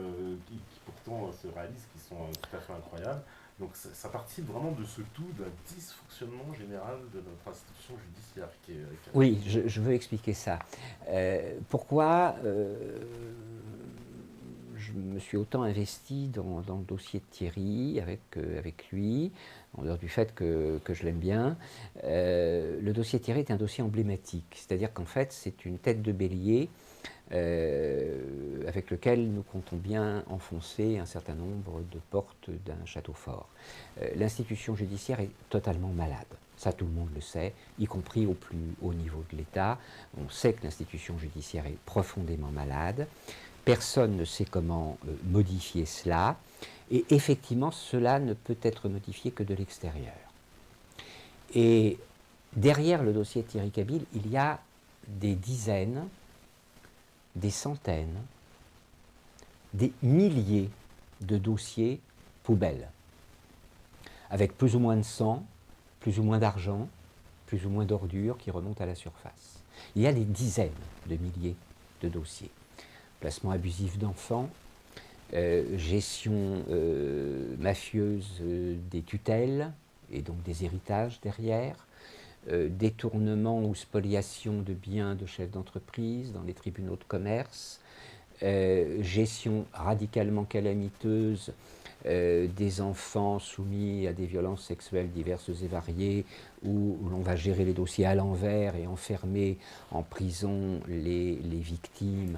pourtant se réalisent, qui sont tout à fait incroyables. Donc ça participe vraiment de ce tout, d'un dysfonctionnement général de notre institution judiciaire. Oui, je veux expliquer ça. Pourquoi je me suis autant investi dans le dossier de Thierry avec lui, en dehors du fait que je l'aime bien. Le dossier de Thierry est un dossier emblématique, c'est-à-dire qu'en fait c'est une tête de bélier avec lequel nous comptons bien enfoncer un certain nombre de portes d'un château fort. L'institution judiciaire est totalement malade. Ça, tout le monde le sait, y compris au plus haut niveau de l'État. On sait que l'institution judiciaire est profondément malade. Personne ne sait comment modifier cela. Et effectivement, cela ne peut être modifié que de l'extérieur. Et derrière le dossier de Thierry Cabil, il y a des dizaines, des centaines, des milliers de dossiers poubelles, avec plus ou moins de sang, plus ou moins d'argent, plus ou moins d'ordures qui remontent à la surface. Il y a des dizaines de milliers de dossiers. Placement abusif d'enfants, gestion mafieuse des tutelles et donc des héritages derrière, détournement ou spoliation de biens de chefs d'entreprise dans les tribunaux de commerce, gestion radicalement calamiteuse des enfants soumis à des violences sexuelles diverses et variées, où l'on va gérer les dossiers à l'envers et enfermer en prison les victimes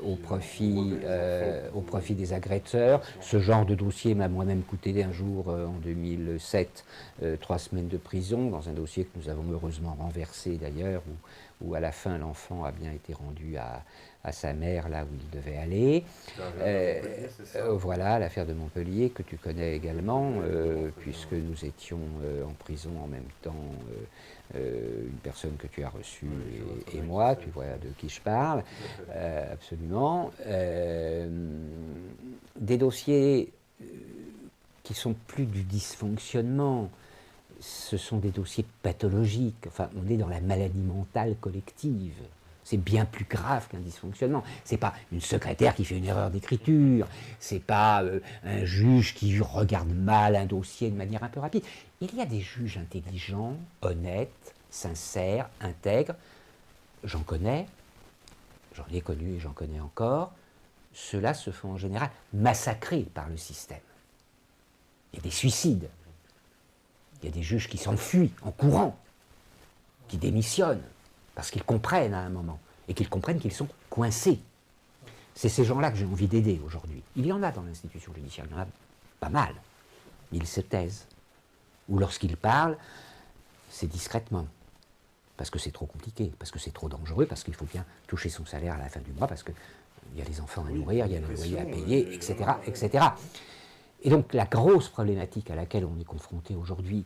au profit des agresseurs. Ce genre de dossier m'a moi-même coûté un jour, en 2007, 3 semaines de prison, dans un dossier que nous avons heureusement renversé d'ailleurs, où à la fin l'enfant a bien été rendu à sa mère là où il devait aller. Voilà, l'affaire de Montpellier que tu connais également, puisque nous étions en prison en même temps, une personne que tu as reçue et moi, tu vois de qui je parle, absolument. Des dossiers qui sont plus du dysfonctionnement, ce sont des dossiers pathologiques, enfin on est dans la maladie mentale collective. C'est bien plus grave qu'un dysfonctionnement. C'est pas une secrétaire qui fait une erreur d'écriture, c'est pas un juge qui regarde mal un dossier de manière un peu rapide. Il y a des juges intelligents, honnêtes, sincères, intègres. J'en connais, j'en ai connu et j'en connais encore. Ceux-là se font en général massacrer par le système. Il y a des suicides. Il y a des juges qui s'enfuient en courant, qui démissionnent, parce qu'ils comprennent à un moment, et qu'ils comprennent qu'ils sont coincés. C'est ces gens-là que j'ai envie d'aider aujourd'hui. Il y en a dans l'institution judiciaire, il y en a pas mal. Ils se taisent. Ou lorsqu'ils parlent, c'est discrètement. Parce que c'est trop compliqué, parce que c'est trop dangereux, parce qu'il faut bien toucher son salaire à la fin du mois, parce qu'il y a les enfants à nourrir, il y a le loyer à payer, etc. Et donc la grosse problématique à laquelle on est confronté aujourd'hui,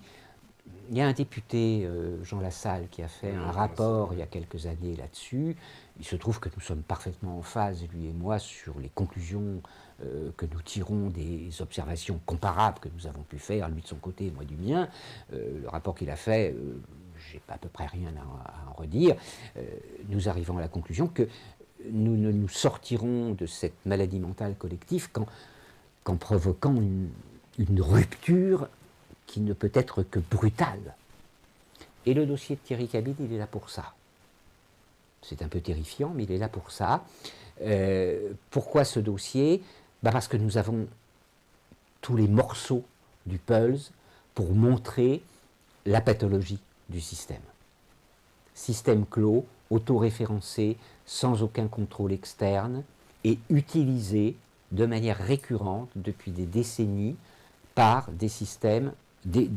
il y a un député, Jean Lassalle, qui a fait un rapport il y a quelques années là-dessus. Il se trouve que nous sommes parfaitement en phase, lui et moi, sur les conclusions que nous tirons des observations comparables que nous avons pu faire, lui de son côté, moi du mien. Le rapport qu'il a fait, j'ai à peu près rien à en redire. Nous arrivons à la conclusion que nous ne nous sortirons de cette maladie mentale collective qu'en provoquant une rupture qui ne peut être que brutale. Et le dossier de Thierry Cabide, il est là pour ça. C'est un peu terrifiant, mais il est là pour ça. Pourquoi ce dossier? Parce que nous avons tous les morceaux du puzzle pour montrer la pathologie du système. Système clos, autoréférencé, sans aucun contrôle externe, et utilisé de manière récurrente depuis des décennies par des systèmes, des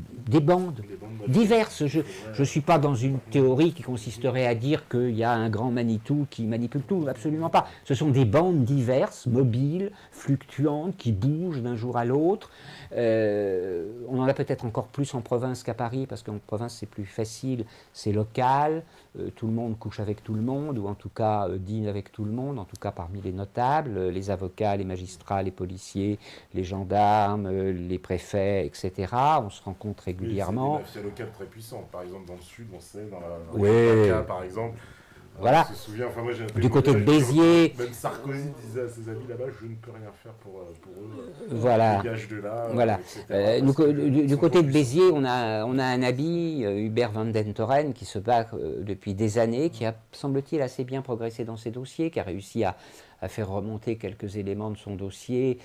bandes diverses. Je ne suis pas dans une théorie qui consisterait à dire qu'il y a un grand Manitou qui manipule tout, absolument pas. Ce sont des bandes diverses, mobiles, fluctuantes, qui bougent d'un jour à l'autre. On en a peut-être encore plus en province qu'à Paris, parce qu'en province c'est plus facile, c'est local, tout le monde couche avec tout le monde, ou en tout cas dîne avec tout le monde, en tout cas parmi les notables, les avocats, les magistrats, les policiers, les gendarmes, les préfets, etc. On se rencontre régulièrement. C'est des mafias locales très puissantes. Par exemple, dans le sud, on sait, dans la oui. par exemple. Voilà. Je me souviens, enfin, moi, du côté de Béziers. Même Sarkozy disait à ses amis là-bas, je ne peux rien faire pour eux. Voilà. Dégage de là. Voilà. Du côté de Béziers, on a un ami, Hubert Van Den Toren, qui se bat depuis des années, qui a, semble-t-il, assez bien progressé dans ses dossiers, qui a réussi à faire remonter quelques éléments de son dossier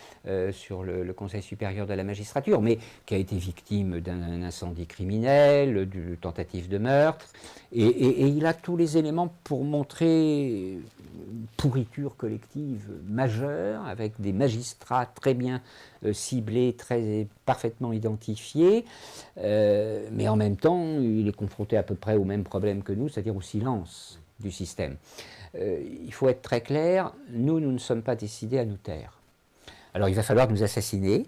sur le Conseil supérieur de la magistrature, mais qui a été victime d'un incendie criminel, d'une tentative de meurtre, et il a tous les éléments pour montrer une pourriture collective majeure, avec des magistrats très bien ciblés, parfaitement identifiés, mais en même temps, il est confronté à peu près au même problème que nous, c'est-à-dire au silence du système. Il faut être très clair, nous ne sommes pas décidés à nous taire. Alors il va falloir nous assassiner,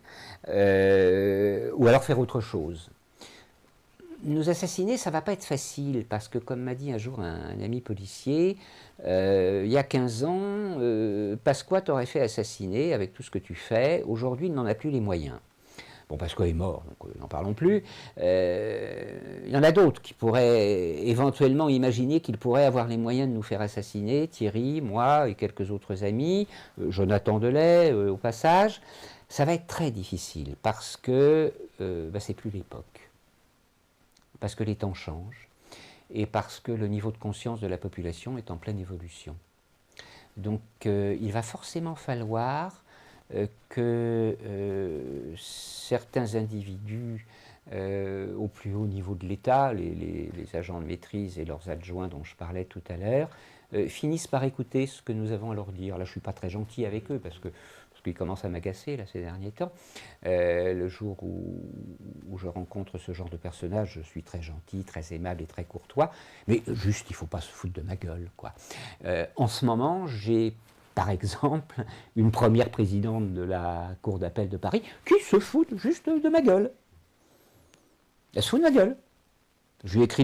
ou alors faire autre chose. Nous assassiner, ça ne va pas être facile, parce que comme m'a dit un jour un ami policier, il y a 15 ans, Pasqua t'aurait fait assassiner avec tout ce que tu fais, aujourd'hui il n'en a plus les moyens. Bon, Pasqua est mort, donc n'en parlons plus. Il y en a d'autres qui pourraient éventuellement imaginer qu'ils pourraient avoir les moyens de nous faire assassiner, Thierry, moi et quelques autres amis, Jonathan Delay au passage. Ça va être très difficile parce que c'est plus l'époque, parce que les temps changent et parce que le niveau de conscience de la population est en pleine évolution. Donc il va forcément falloir que certains individus au plus haut niveau de l'État, les agents de maîtrise et leurs adjoints dont je parlais tout à l'heure, finissent par écouter ce que nous avons à leur dire. Là, je ne suis pas très gentil avec eux parce qu'ils commencent à m'agacer là, ces derniers temps. Le jour où je rencontre ce genre de personnage, je suis très gentil, très aimable et très courtois, mais juste, il ne faut pas se foutre de ma gueule, quoi. En ce moment, j'ai par exemple, une première présidente de la Cour d'appel de Paris qui se fout juste de ma gueule. Elle se fout de ma gueule. Je lui ai écrit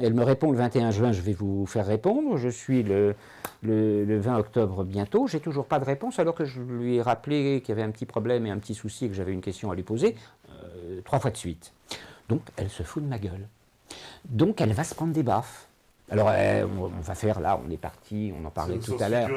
elle me répond le 21 juin, je vais vous faire répondre. Je suis le 20 octobre bientôt. J'ai toujours pas de réponse alors que je lui ai rappelé qu'il y avait un petit problème et un petit souci et que j'avais une question à lui poser 3 fois de suite. Donc elle se fout de ma gueule. Donc elle va se prendre des baffes. Alors, on va faire, là, on est parti, on en parlait tout à l'heure.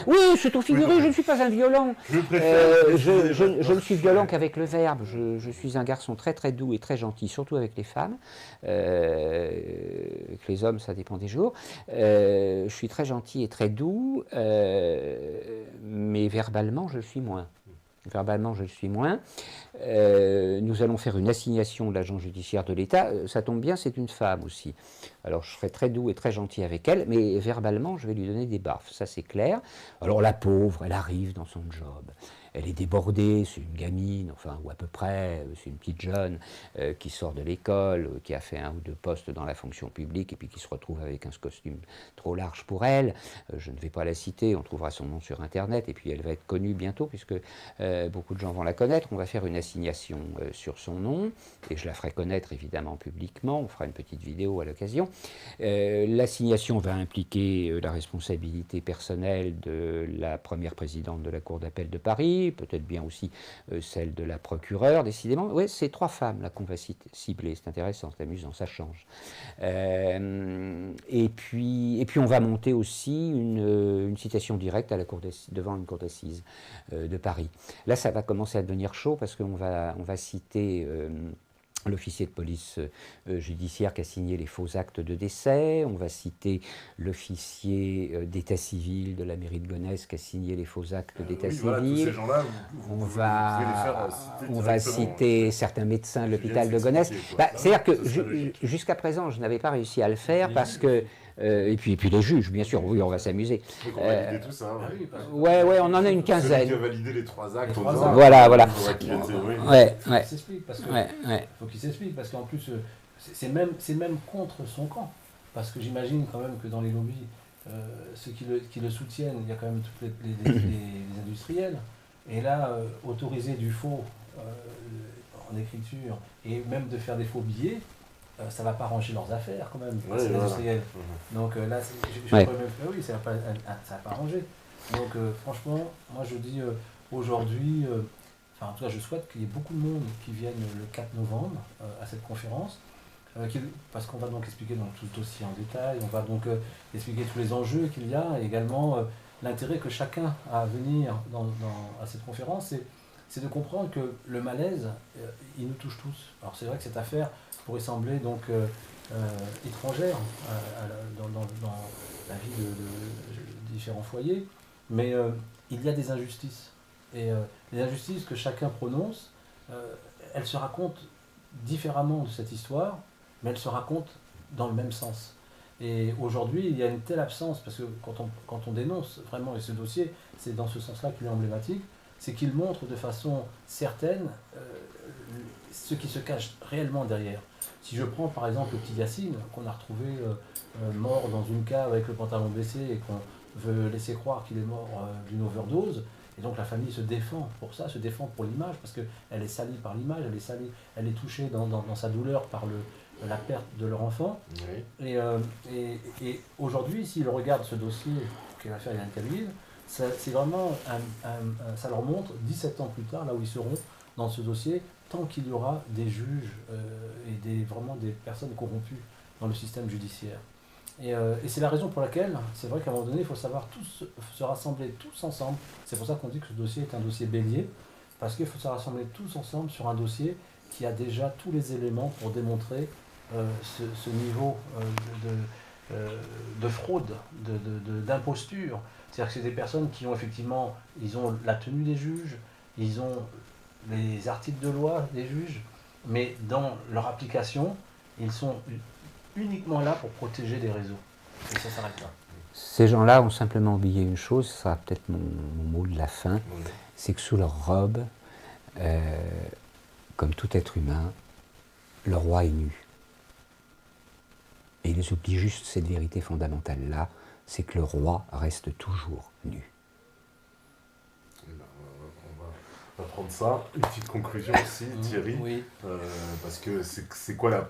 Oui, c'est au figuré, je ne suis pas un violent. Je ne suis violent qu'avec le verbe. Je suis un garçon très très doux et très gentil, surtout avec les femmes. Avec les hommes, ça dépend des jours. Je suis très gentil et très doux, mais verbalement, je le suis moins. Verbalement, je le suis moins. Nous allons faire une assignation de l'agent judiciaire de l'État. Ça tombe bien, c'est une femme aussi. Alors, je serai très doux et très gentil avec elle, mais verbalement, je vais lui donner des baffes. Ça, c'est clair. Alors, la pauvre, elle arrive dans son job. elle est débordée, c'est une gamine, enfin, ou à peu près, c'est une petite jeune qui sort de l'école, qui a fait 1 ou 2 postes dans la fonction publique et puis qui se retrouve avec un costume trop large pour elle. Je ne vais pas la citer, on trouvera son nom sur Internet et puis elle va être connue bientôt puisque beaucoup de gens vont la connaître. On va faire une assignation sur son nom et je la ferai connaître évidemment publiquement. On fera une petite vidéo à l'occasion. L'assignation va impliquer la responsabilité personnelle de la première présidente de la Cour d'appel de Paris, peut-être bien aussi celle de la procureure, décidément. Oui, c'est 3 femmes là qu'on va cibler, c'est intéressant, c'est amusant, ça change. Et puis on va monter aussi une citation directe à la devant une cour d'assises de Paris. Là, ça va commencer à devenir chaud parce qu'on va citer l'officier de police judiciaire qui a signé les faux actes de décès. On va citer l'officier d'état civil de la mairie de Gonesse qui a signé les faux actes d'état civil. Voilà, tous ces gens-là, on va citer certains médecins de l'hôpital de Gonesse. C'est-à-dire que jusqu'à présent, je n'avais pas réussi à le faire parce que et puis les juges, bien sûr, oui, on va s'amuser. Donc on va valider tout ça. Ouais, on en a une quinzaine. Celui qui a validé les 3 actes. Voilà. Faut qu'il s'explique parce qu'en plus, c'est même contre son camp. Parce que j'imagine quand même que dans les lobbies, ceux qui le soutiennent, il y a quand même tous les industriels. Et là, autoriser du faux en écriture et même de faire des faux billets, ça ne va pas arranger leurs affaires quand même, c'est industriel. Donc là, oui, ça va pas arranger. Donc franchement, moi je dis aujourd'hui, en tout cas je souhaite qu'il y ait beaucoup de monde qui vienne le 4 novembre à cette conférence, parce qu'on va donc expliquer donc, tout le dossier en détail, on va donc expliquer tous les enjeux qu'il y a, et également l'intérêt que chacun a à venir à cette conférence, c'est de comprendre que le malaise, il nous touche tous. Alors c'est vrai que cette affaire pourrait sembler donc étrangère dans la vie de différents foyers, mais il y a des injustices. Et les injustices que chacun prononce, elles se racontent différemment de cette histoire, mais elles se racontent dans le même sens. Et aujourd'hui, il y a une telle absence, parce que quand on dénonce vraiment, et ce dossier, c'est dans ce sens-là qu'il est emblématique, c'est qu'il montre de façon certaine ce qui se cache réellement derrière. Si je prends par exemple le petit Yacine, qu'on a retrouvé mort dans une cave avec le pantalon baissé et qu'on veut laisser croire qu'il est mort d'une overdose, et donc la famille se défend pour ça, se défend pour l'image, parce qu'elle est salie par l'image, elle est touchée dans sa douleur par la perte de leur enfant. Oui. Et aujourd'hui, s'ils regardent ce dossier, qui est l'affaire Yann Calvin, c'est vraiment ça leur montre 17 ans plus tard, là où ils seront dans ce dossier, tant qu'il y aura des juges et vraiment des personnes corrompues dans le système judiciaire. Et c'est la raison pour laquelle, c'est vrai qu'à un moment donné, il faut savoir tous se rassembler tous ensemble. C'est pour ça qu'on dit que ce dossier est un dossier bélier, parce qu'il faut se rassembler tous ensemble sur un dossier qui a déjà tous les éléments pour démontrer ce niveau de fraude, d'imposture. C'est-à-dire que c'est des personnes qui ont effectivement, ils ont la tenue des juges, ils ont les articles de loi des juges, mais dans leur application, ils sont uniquement là pour protéger les réseaux. Et ça s'arrête là. Ces gens-là ont simplement oublié une chose, ce sera peut-être mon mot de la fin, c'est que sous leur robe, comme tout être humain, le roi est nu. Et ils oublient juste cette vérité fondamentale-là, c'est que le roi reste toujours nu. On va prendre ça. Une petite conclusion aussi, Thierry. Oui. Parce que c'est quoi la...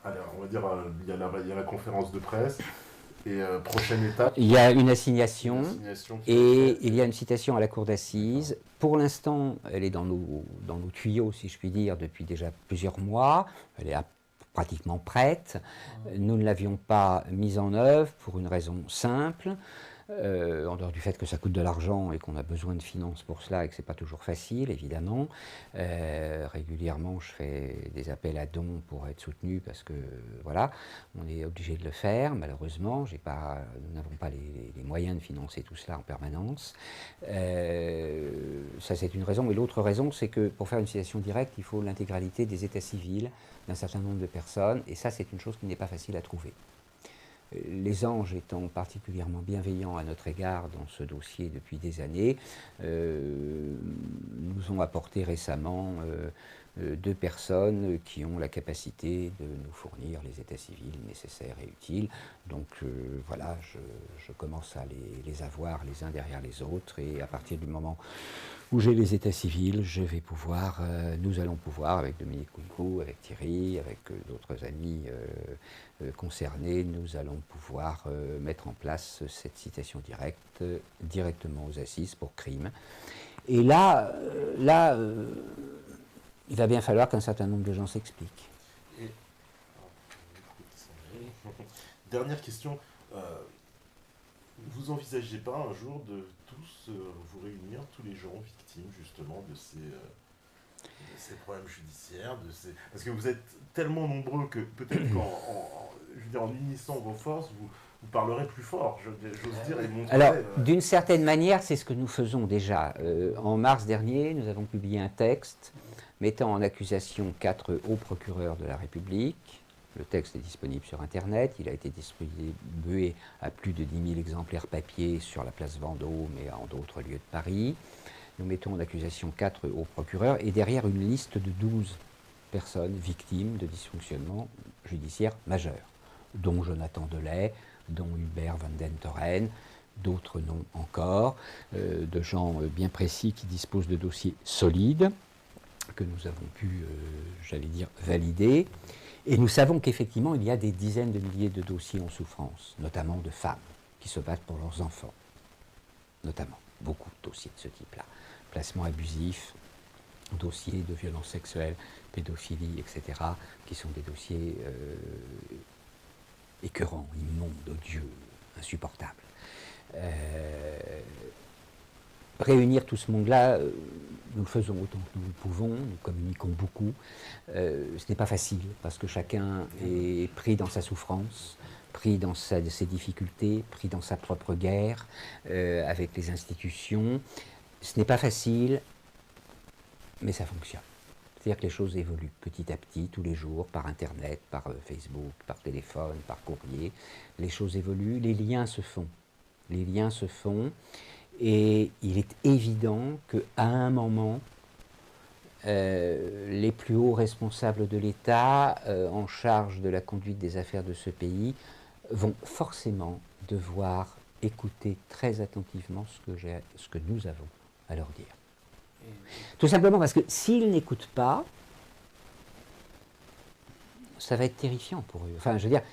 Alors, on va dire, il y a la conférence de presse. Et prochaine étape. Il y a une assignation et il y a une citation à la cour d'assises. Pour l'instant, elle est dans nos tuyaux, si je puis dire, depuis déjà plusieurs mois. Elle est pratiquement prête. Nous ne l'avions pas mise en œuvre pour une raison simple, en dehors du fait que ça coûte de l'argent et qu'on a besoin de finances pour cela et que ce n'est pas toujours facile, évidemment. Régulièrement, je fais des appels à dons pour être soutenu parce que, voilà, on est obligé de le faire, malheureusement. Nous n'avons pas les moyens de financer tout cela en permanence. Ça, c'est une raison. Et l'autre raison, c'est que pour faire une citation directe, il faut l'intégralité des états civils d'un certain nombre de personnes. Et ça, c'est une chose qui n'est pas facile à trouver. Les anges étant particulièrement bienveillants à notre égard dans ce dossier depuis des années, nous ont apporté récemment 2 personnes qui ont la capacité de nous fournir les états civils nécessaires et utiles. Donc voilà, je commence à les avoir les uns derrière les autres, et à partir du moment où j'ai les états civils, nous allons pouvoir, avec Dominique Couicou, avec Thierry, avec d'autres amis concernés, nous allons pouvoir mettre en place cette citation directe directement aux assises pour crime. Et là, il va bien falloir qu'un certain nombre de gens s'expliquent. Dernière question. Vous envisagez pas un jour de tous vous réunir, tous les gens victimes justement de ces problèmes judiciaires, parce que vous êtes tellement nombreux que peut-être en unissant vos forces, vous parlerez plus fort, j'ose dire, et montrer... Alors, d'une certaine manière, c'est ce que nous faisons déjà. En mars dernier, nous avons publié un texte mettant en accusation 4 hauts procureurs de la République. Le texte est disponible sur Internet, il a été distribué à plus de 10 000 exemplaires papier sur la place Vendôme et en d'autres lieux de Paris. Nous mettons en accusation 4 hauts procureurs et derrière une liste de 12 personnes victimes de dysfonctionnements judiciaires majeurs, dont Jonathan Delay, dont Hubert Van den Toren, d'autres noms encore, de gens bien précis qui disposent de dossiers solides, que nous avons pu, valider. Et nous savons qu'effectivement, il y a des dizaines de milliers de dossiers en souffrance, notamment de femmes qui se battent pour leurs enfants. Notamment, beaucoup de dossiers de ce type-là. Placement abusif, dossiers de violences sexuelles, pédophilie, etc., qui sont des dossiers écœurants, immondes, odieux, insupportables. Réunir tout ce monde-là, nous le faisons autant que nous le pouvons, nous communiquons beaucoup. Ce n'est pas facile, parce que chacun est pris dans sa souffrance, pris dans ses difficultés, pris dans sa propre guerre avec les institutions. Ce n'est pas facile, mais ça fonctionne. C'est-à-dire que les choses évoluent petit à petit, tous les jours, par Internet, par Facebook, par téléphone, par courrier. Les choses évoluent, les liens se font. Les liens se font. Et il est évident qu'à un moment, les plus hauts responsables de l'État, en charge de la conduite des affaires de ce pays, vont forcément devoir écouter très attentivement ce que nous avons à leur dire. Tout simplement parce que s'ils n'écoutent pas, ça va être terrifiant pour eux. Enfin, je veux dire,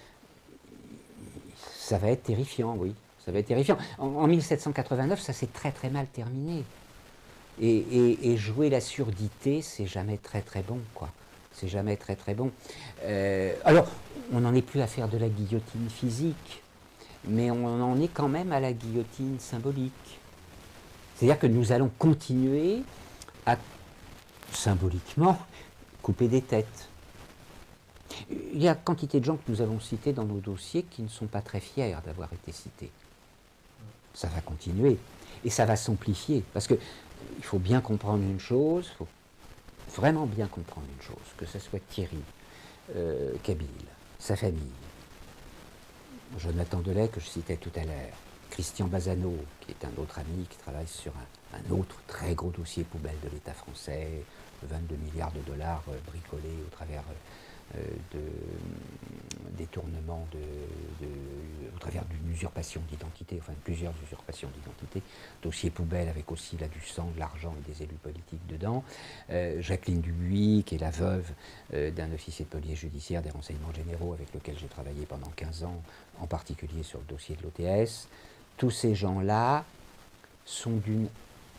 ça va être terrifiant, oui. Ça va être terrifiant. En 1789, ça s'est très très mal terminé. Et jouer la surdité, c'est jamais très très bon, quoi. C'est jamais très très bon. Alors, on n'en est plus à faire de la guillotine physique, mais on en est quand même à la guillotine symbolique. C'est-à-dire que nous allons continuer à, symboliquement, couper des têtes. Il y a quantité de gens que nous avons cités dans nos dossiers qui ne sont pas très fiers d'avoir été cités. Ça va continuer et ça va s'amplifier parce que il faut bien comprendre une chose, il faut vraiment bien comprendre une chose, que ce soit Thierry, Kabyle, sa famille, Jonathan Delay que je citais tout à l'heure, Christian Bazano qui est un autre ami qui travaille sur un autre très gros dossier poubelle de l'État français, 22 milliards de dollars bricolés au travers de détournement au travers d'une usurpation d'identité, enfin plusieurs usurpations d'identité, dossier poubelle avec aussi là du sang, de l'argent et des élus politiques dedans. Jacqueline Dubuis, qui est la veuve d'un officier de police judiciaire des renseignements généraux avec lequel j'ai travaillé pendant 15 ans, en particulier sur le dossier de l'OTS. Tous ces gens-là sont d'une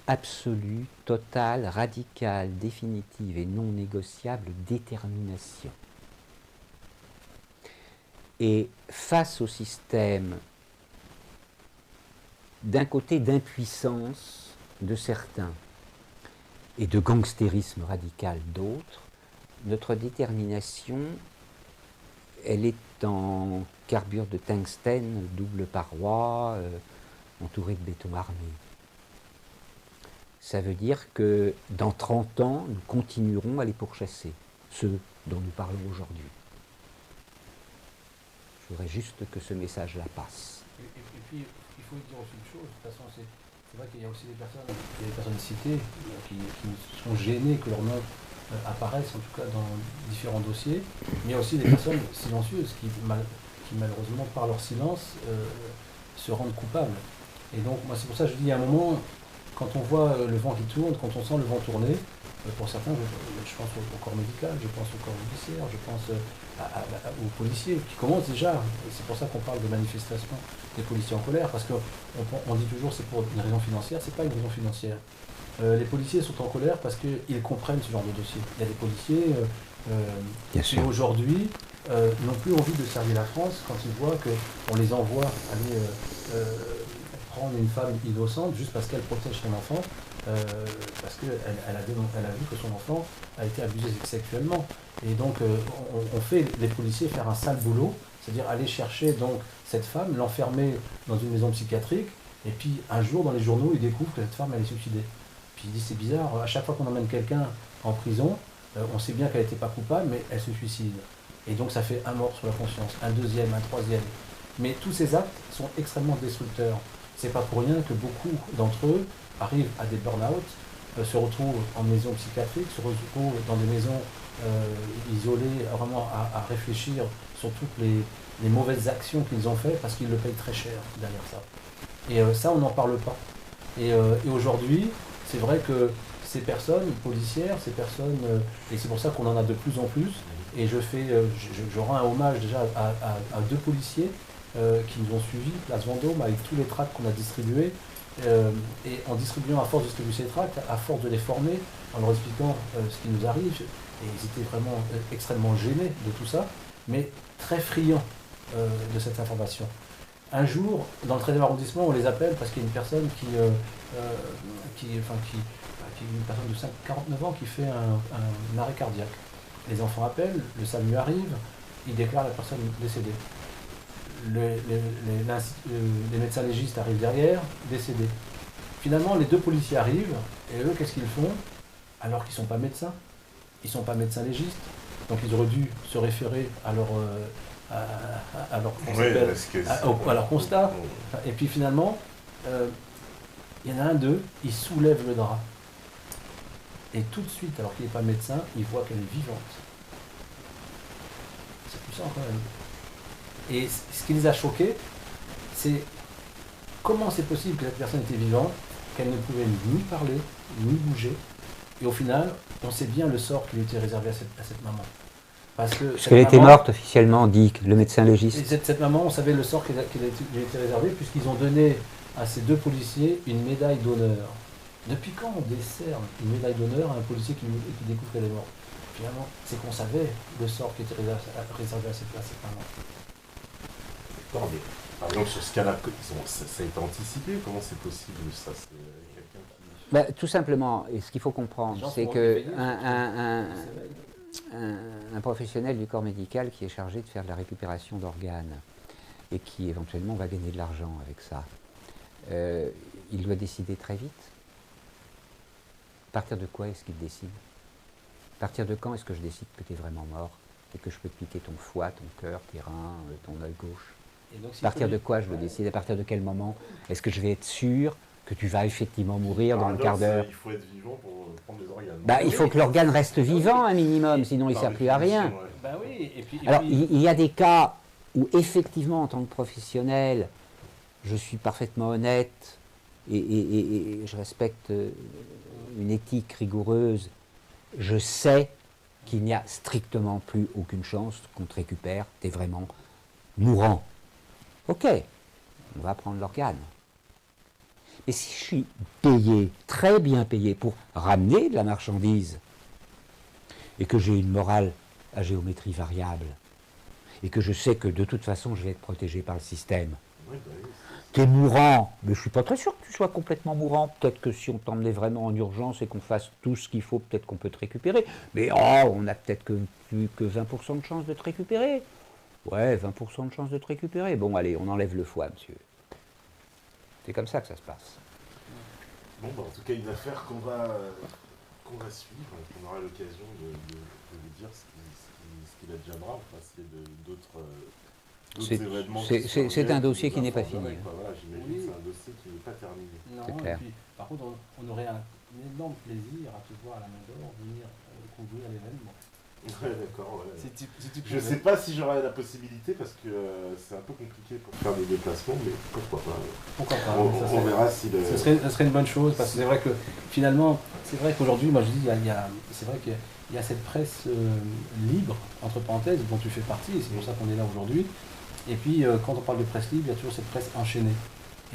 absolue, totale, radicale, définitive et non négociable détermination. Et face au système, d'un côté d'impuissance de certains et de gangstérisme radical d'autres, notre détermination, elle est en carbure de tungstène, double paroi, entourée de béton armé. Ça veut dire que dans 30 ans, nous continuerons à les pourchasser, ceux dont nous parlons aujourd'hui. Je voudrais juste que ce message-là passe. Et puis, il faut dire aussi une chose, de toute façon, c'est vrai qu'il y a aussi des personnes citées qui sont gênées que leur nom apparaisse, en tout cas dans différents dossiers, mais il y a aussi des personnes silencieuses qui malheureusement, par leur silence, se rendent coupables. Et donc, moi, c'est pour ça que je dis, à un moment, quand on voit le vent qui tourne, quand on sent le vent tourner, pour certains, je pense au corps médical, je pense au corps judiciaire, je pense aux policiers qui commencent déjà. C'est pour ça qu'on parle de manifestation des policiers en colère, parce qu'on dit toujours c'est pour une raison financière, c'est pas une raison financière. Les policiers sont en colère parce qu'ils comprennent ce genre de dossier. Il y a des policiers qui aujourd'hui n'ont plus envie de servir la France quand ils voient qu'on les envoie aller prendre une femme innocente juste parce qu'elle protège son enfant, parce qu'elle a vu que son enfant a été abusé sexuellement. Et donc on fait les policiers faire un sale boulot, c'est-à-dire aller chercher donc cette femme, l'enfermer dans une maison psychiatrique, et puis un jour dans les journaux ils découvrent que cette femme elle est suicidée. Puis ils disent c'est bizarre, à chaque fois qu'on emmène quelqu'un en prison, on sait bien qu'elle n'était pas coupable, mais elle se suicide. Et donc ça fait un mort sur la conscience, un deuxième, un troisième. Mais tous ces actes sont extrêmement destructeurs. C'est pas pour rien que beaucoup d'entre eux arrivent à des burn-out, se retrouvent en maison psychiatrique, se retrouvent dans des maisons isolées, vraiment à réfléchir sur toutes les mauvaises actions qu'ils ont faites parce qu'ils le payent très cher derrière ça. Et ça, on n'en parle pas. Et aujourd'hui, c'est vrai que ces personnes policières, ces personnes, et c'est pour ça qu'on en a de plus en plus, et je rends un hommage déjà à deux policiers qui nous ont suivis, Place Vendôme, avec tous les tracts qu'on a distribués, et en distribuant à force de distribuer ces tracts, à force de les former, en leur expliquant ce qui nous arrive, et ils étaient vraiment extrêmement gênés de tout ça, mais très friands de cette information. Un jour, dans le 13e arrondissement, on les appelle parce qu'il y a une personne qui est une personne de 49 ans qui fait un arrêt cardiaque. Les enfants appellent, le SAMU arrive, il déclare la personne décédée. Les médecins légistes arrivent derrière, décédés. Finalement, les deux policiers arrivent, et eux, qu'est-ce qu'ils font? Alors qu'ils ne sont pas médecins, ils ne sont pas médecins légistes, donc ils auraient dû se référer à leur constat. Et puis finalement, il y en a un d'eux, il soulève le drap. Et tout de suite, alors qu'il n'est pas médecin, il voit qu'elle est vivante. C'est puissant quand même. Et ce qui les a choqués, c'est comment c'est possible que cette personne était vivante, qu'elle ne pouvait ni parler, ni bouger. Et au final, on sait bien le sort qui lui était réservé à cette maman. Parce qu'elle était morte officiellement, dit le médecin légiste. Et cette maman, on savait le sort qui lui était réservé, puisqu'ils ont donné à ces deux policiers une médaille d'honneur. Depuis quand on décerne une médaille d'honneur à un policier qui découvre qu'elle est morte? Finalement, c'est qu'on savait le sort qui était réservé à cette maman. D'accord, mais par exemple, sur ce cas-là, ça a été anticipé? Comment c'est possible ça? C'est quelqu'un qui... Tout simplement, et ce qu'il faut comprendre, c'est que un professionnel du corps médical qui est chargé de faire de la récupération d'organes et qui éventuellement va gagner de l'argent avec ça, il doit décider très vite. À partir de quoi est-ce qu'il décide? À partir de quand est-ce que je décide que tu es vraiment mort et que je peux te piquer ton foie, ton cœur, tes reins, ton œil gauche? Donc, à partir de quoi je le décide? À partir de quel moment est-ce que je vais être sûr que tu vas effectivement mourir dans un quart d'heure? Il faut être vivant pour prendre les organes. Il faut que l'organe reste vivant un minimum, sinon il ne sert plus à rien. Alors il y a des cas où effectivement en tant que professionnel, je suis parfaitement honnête et je respecte une éthique rigoureuse. Je sais qu'il n'y a strictement plus aucune chance qu'on te récupère, tu es vraiment mourant. Ok, on va prendre l'organe. Mais si je suis payé, très bien payé, pour ramener de la marchandise, et que j'ai une morale à géométrie variable, et que je sais que de toute façon je vais être protégé par le système, tu es mourant, mais je ne suis pas très sûr que tu sois complètement mourant. Peut-être que si on t'emmenait vraiment en urgence et qu'on fasse tout ce qu'il faut, peut-être qu'on peut te récupérer. Mais on a peut-être plus que 20% de chance de te récupérer. Ouais, 20% de chance de te récupérer. Bon, allez, on enlève le foie, monsieur. C'est comme ça que ça se passe. Bon, en tout cas, une affaire qu'on va suivre, qu'on aura l'occasion de vous dire ce qu'il adviendra, enfin, s'il y a d'autres d'autres C'est- événements c'est- qui c'est surviennent, un dossier nous qui n'est pas informeraient, fini. quoi. Voilà, j'imagine Oui. que c'est un dossier qui n'est pas terminé. Non, C'est et clair. puis, par contre, on aurait un énorme plaisir à te voir à la main d'or venir couvrir l'événement. Ouais, d'accord, ouais. Si tu Je sais pas si j'aurai la possibilité parce que c'est un peu compliqué pour faire des déplacements, mais pourquoi pas. Pourquoi pas, On, ça on serait- verra si le. Ça serait une bonne chose, parce que c'est vrai que finalement, c'est vrai qu'aujourd'hui, moi je dis, c'est vrai qu'il y a cette presse libre, entre parenthèses, dont tu fais partie, et c'est pour ça qu'on est là aujourd'hui. Et puis quand on parle de presse libre, il y a toujours cette presse enchaînée.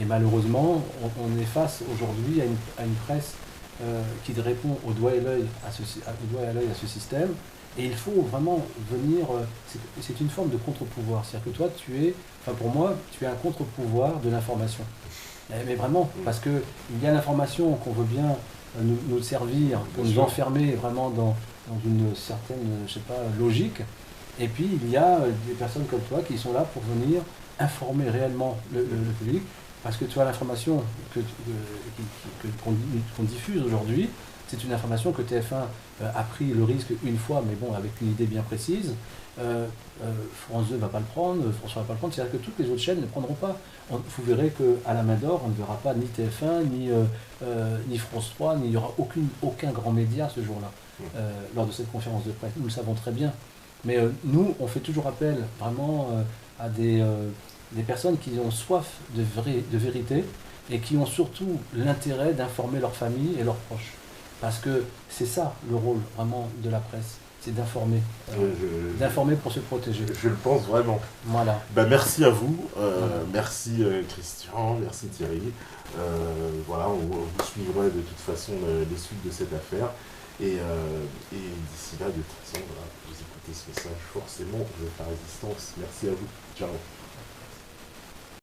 Et malheureusement, on est face aujourd'hui à une presse qui répond au doigt et l'œil à ce système. Et il faut vraiment venir, c'est une forme de contre-pouvoir. C'est-à-dire que toi, pour moi, tu es un contre-pouvoir de l'information. Mais vraiment, parce qu'il y a l'information qu'on veut bien nous servir pour nous enfermer vraiment dans une certaine, je sais pas, logique. Et puis, il y a des personnes comme toi qui sont là pour venir informer réellement le public. Parce que tu vois, l'information qu'on diffuse aujourd'hui, c'est une information que TF1 a pris le risque une fois, mais bon, avec une idée bien précise. France 2 ne va pas le prendre, François ne va pas le prendre, c'est-à-dire que toutes les autres chaînes ne prendront pas. Vous verrez qu'à la main d'or, on ne verra pas ni TF1, ni France 3, il n'y aura aucun grand média ce jour-là, lors de cette conférence de presse. Nous le savons très bien. Mais nous, on fait toujours appel vraiment à des personnes qui ont soif de vérité et qui ont surtout l'intérêt d'informer leur famille et leurs proches. Parce que c'est ça le rôle vraiment de la presse, c'est d'informer. D'informer pour se protéger. Je le pense vraiment. Voilà. Merci à vous, merci Christian, merci Thierry. Voilà, vous suivrez de toute façon les suites de cette affaire. Et d'ici là, de toute façon, voilà, vous écoutez ce message, forcément, vous êtes la résistance. Merci à vous. Ciao.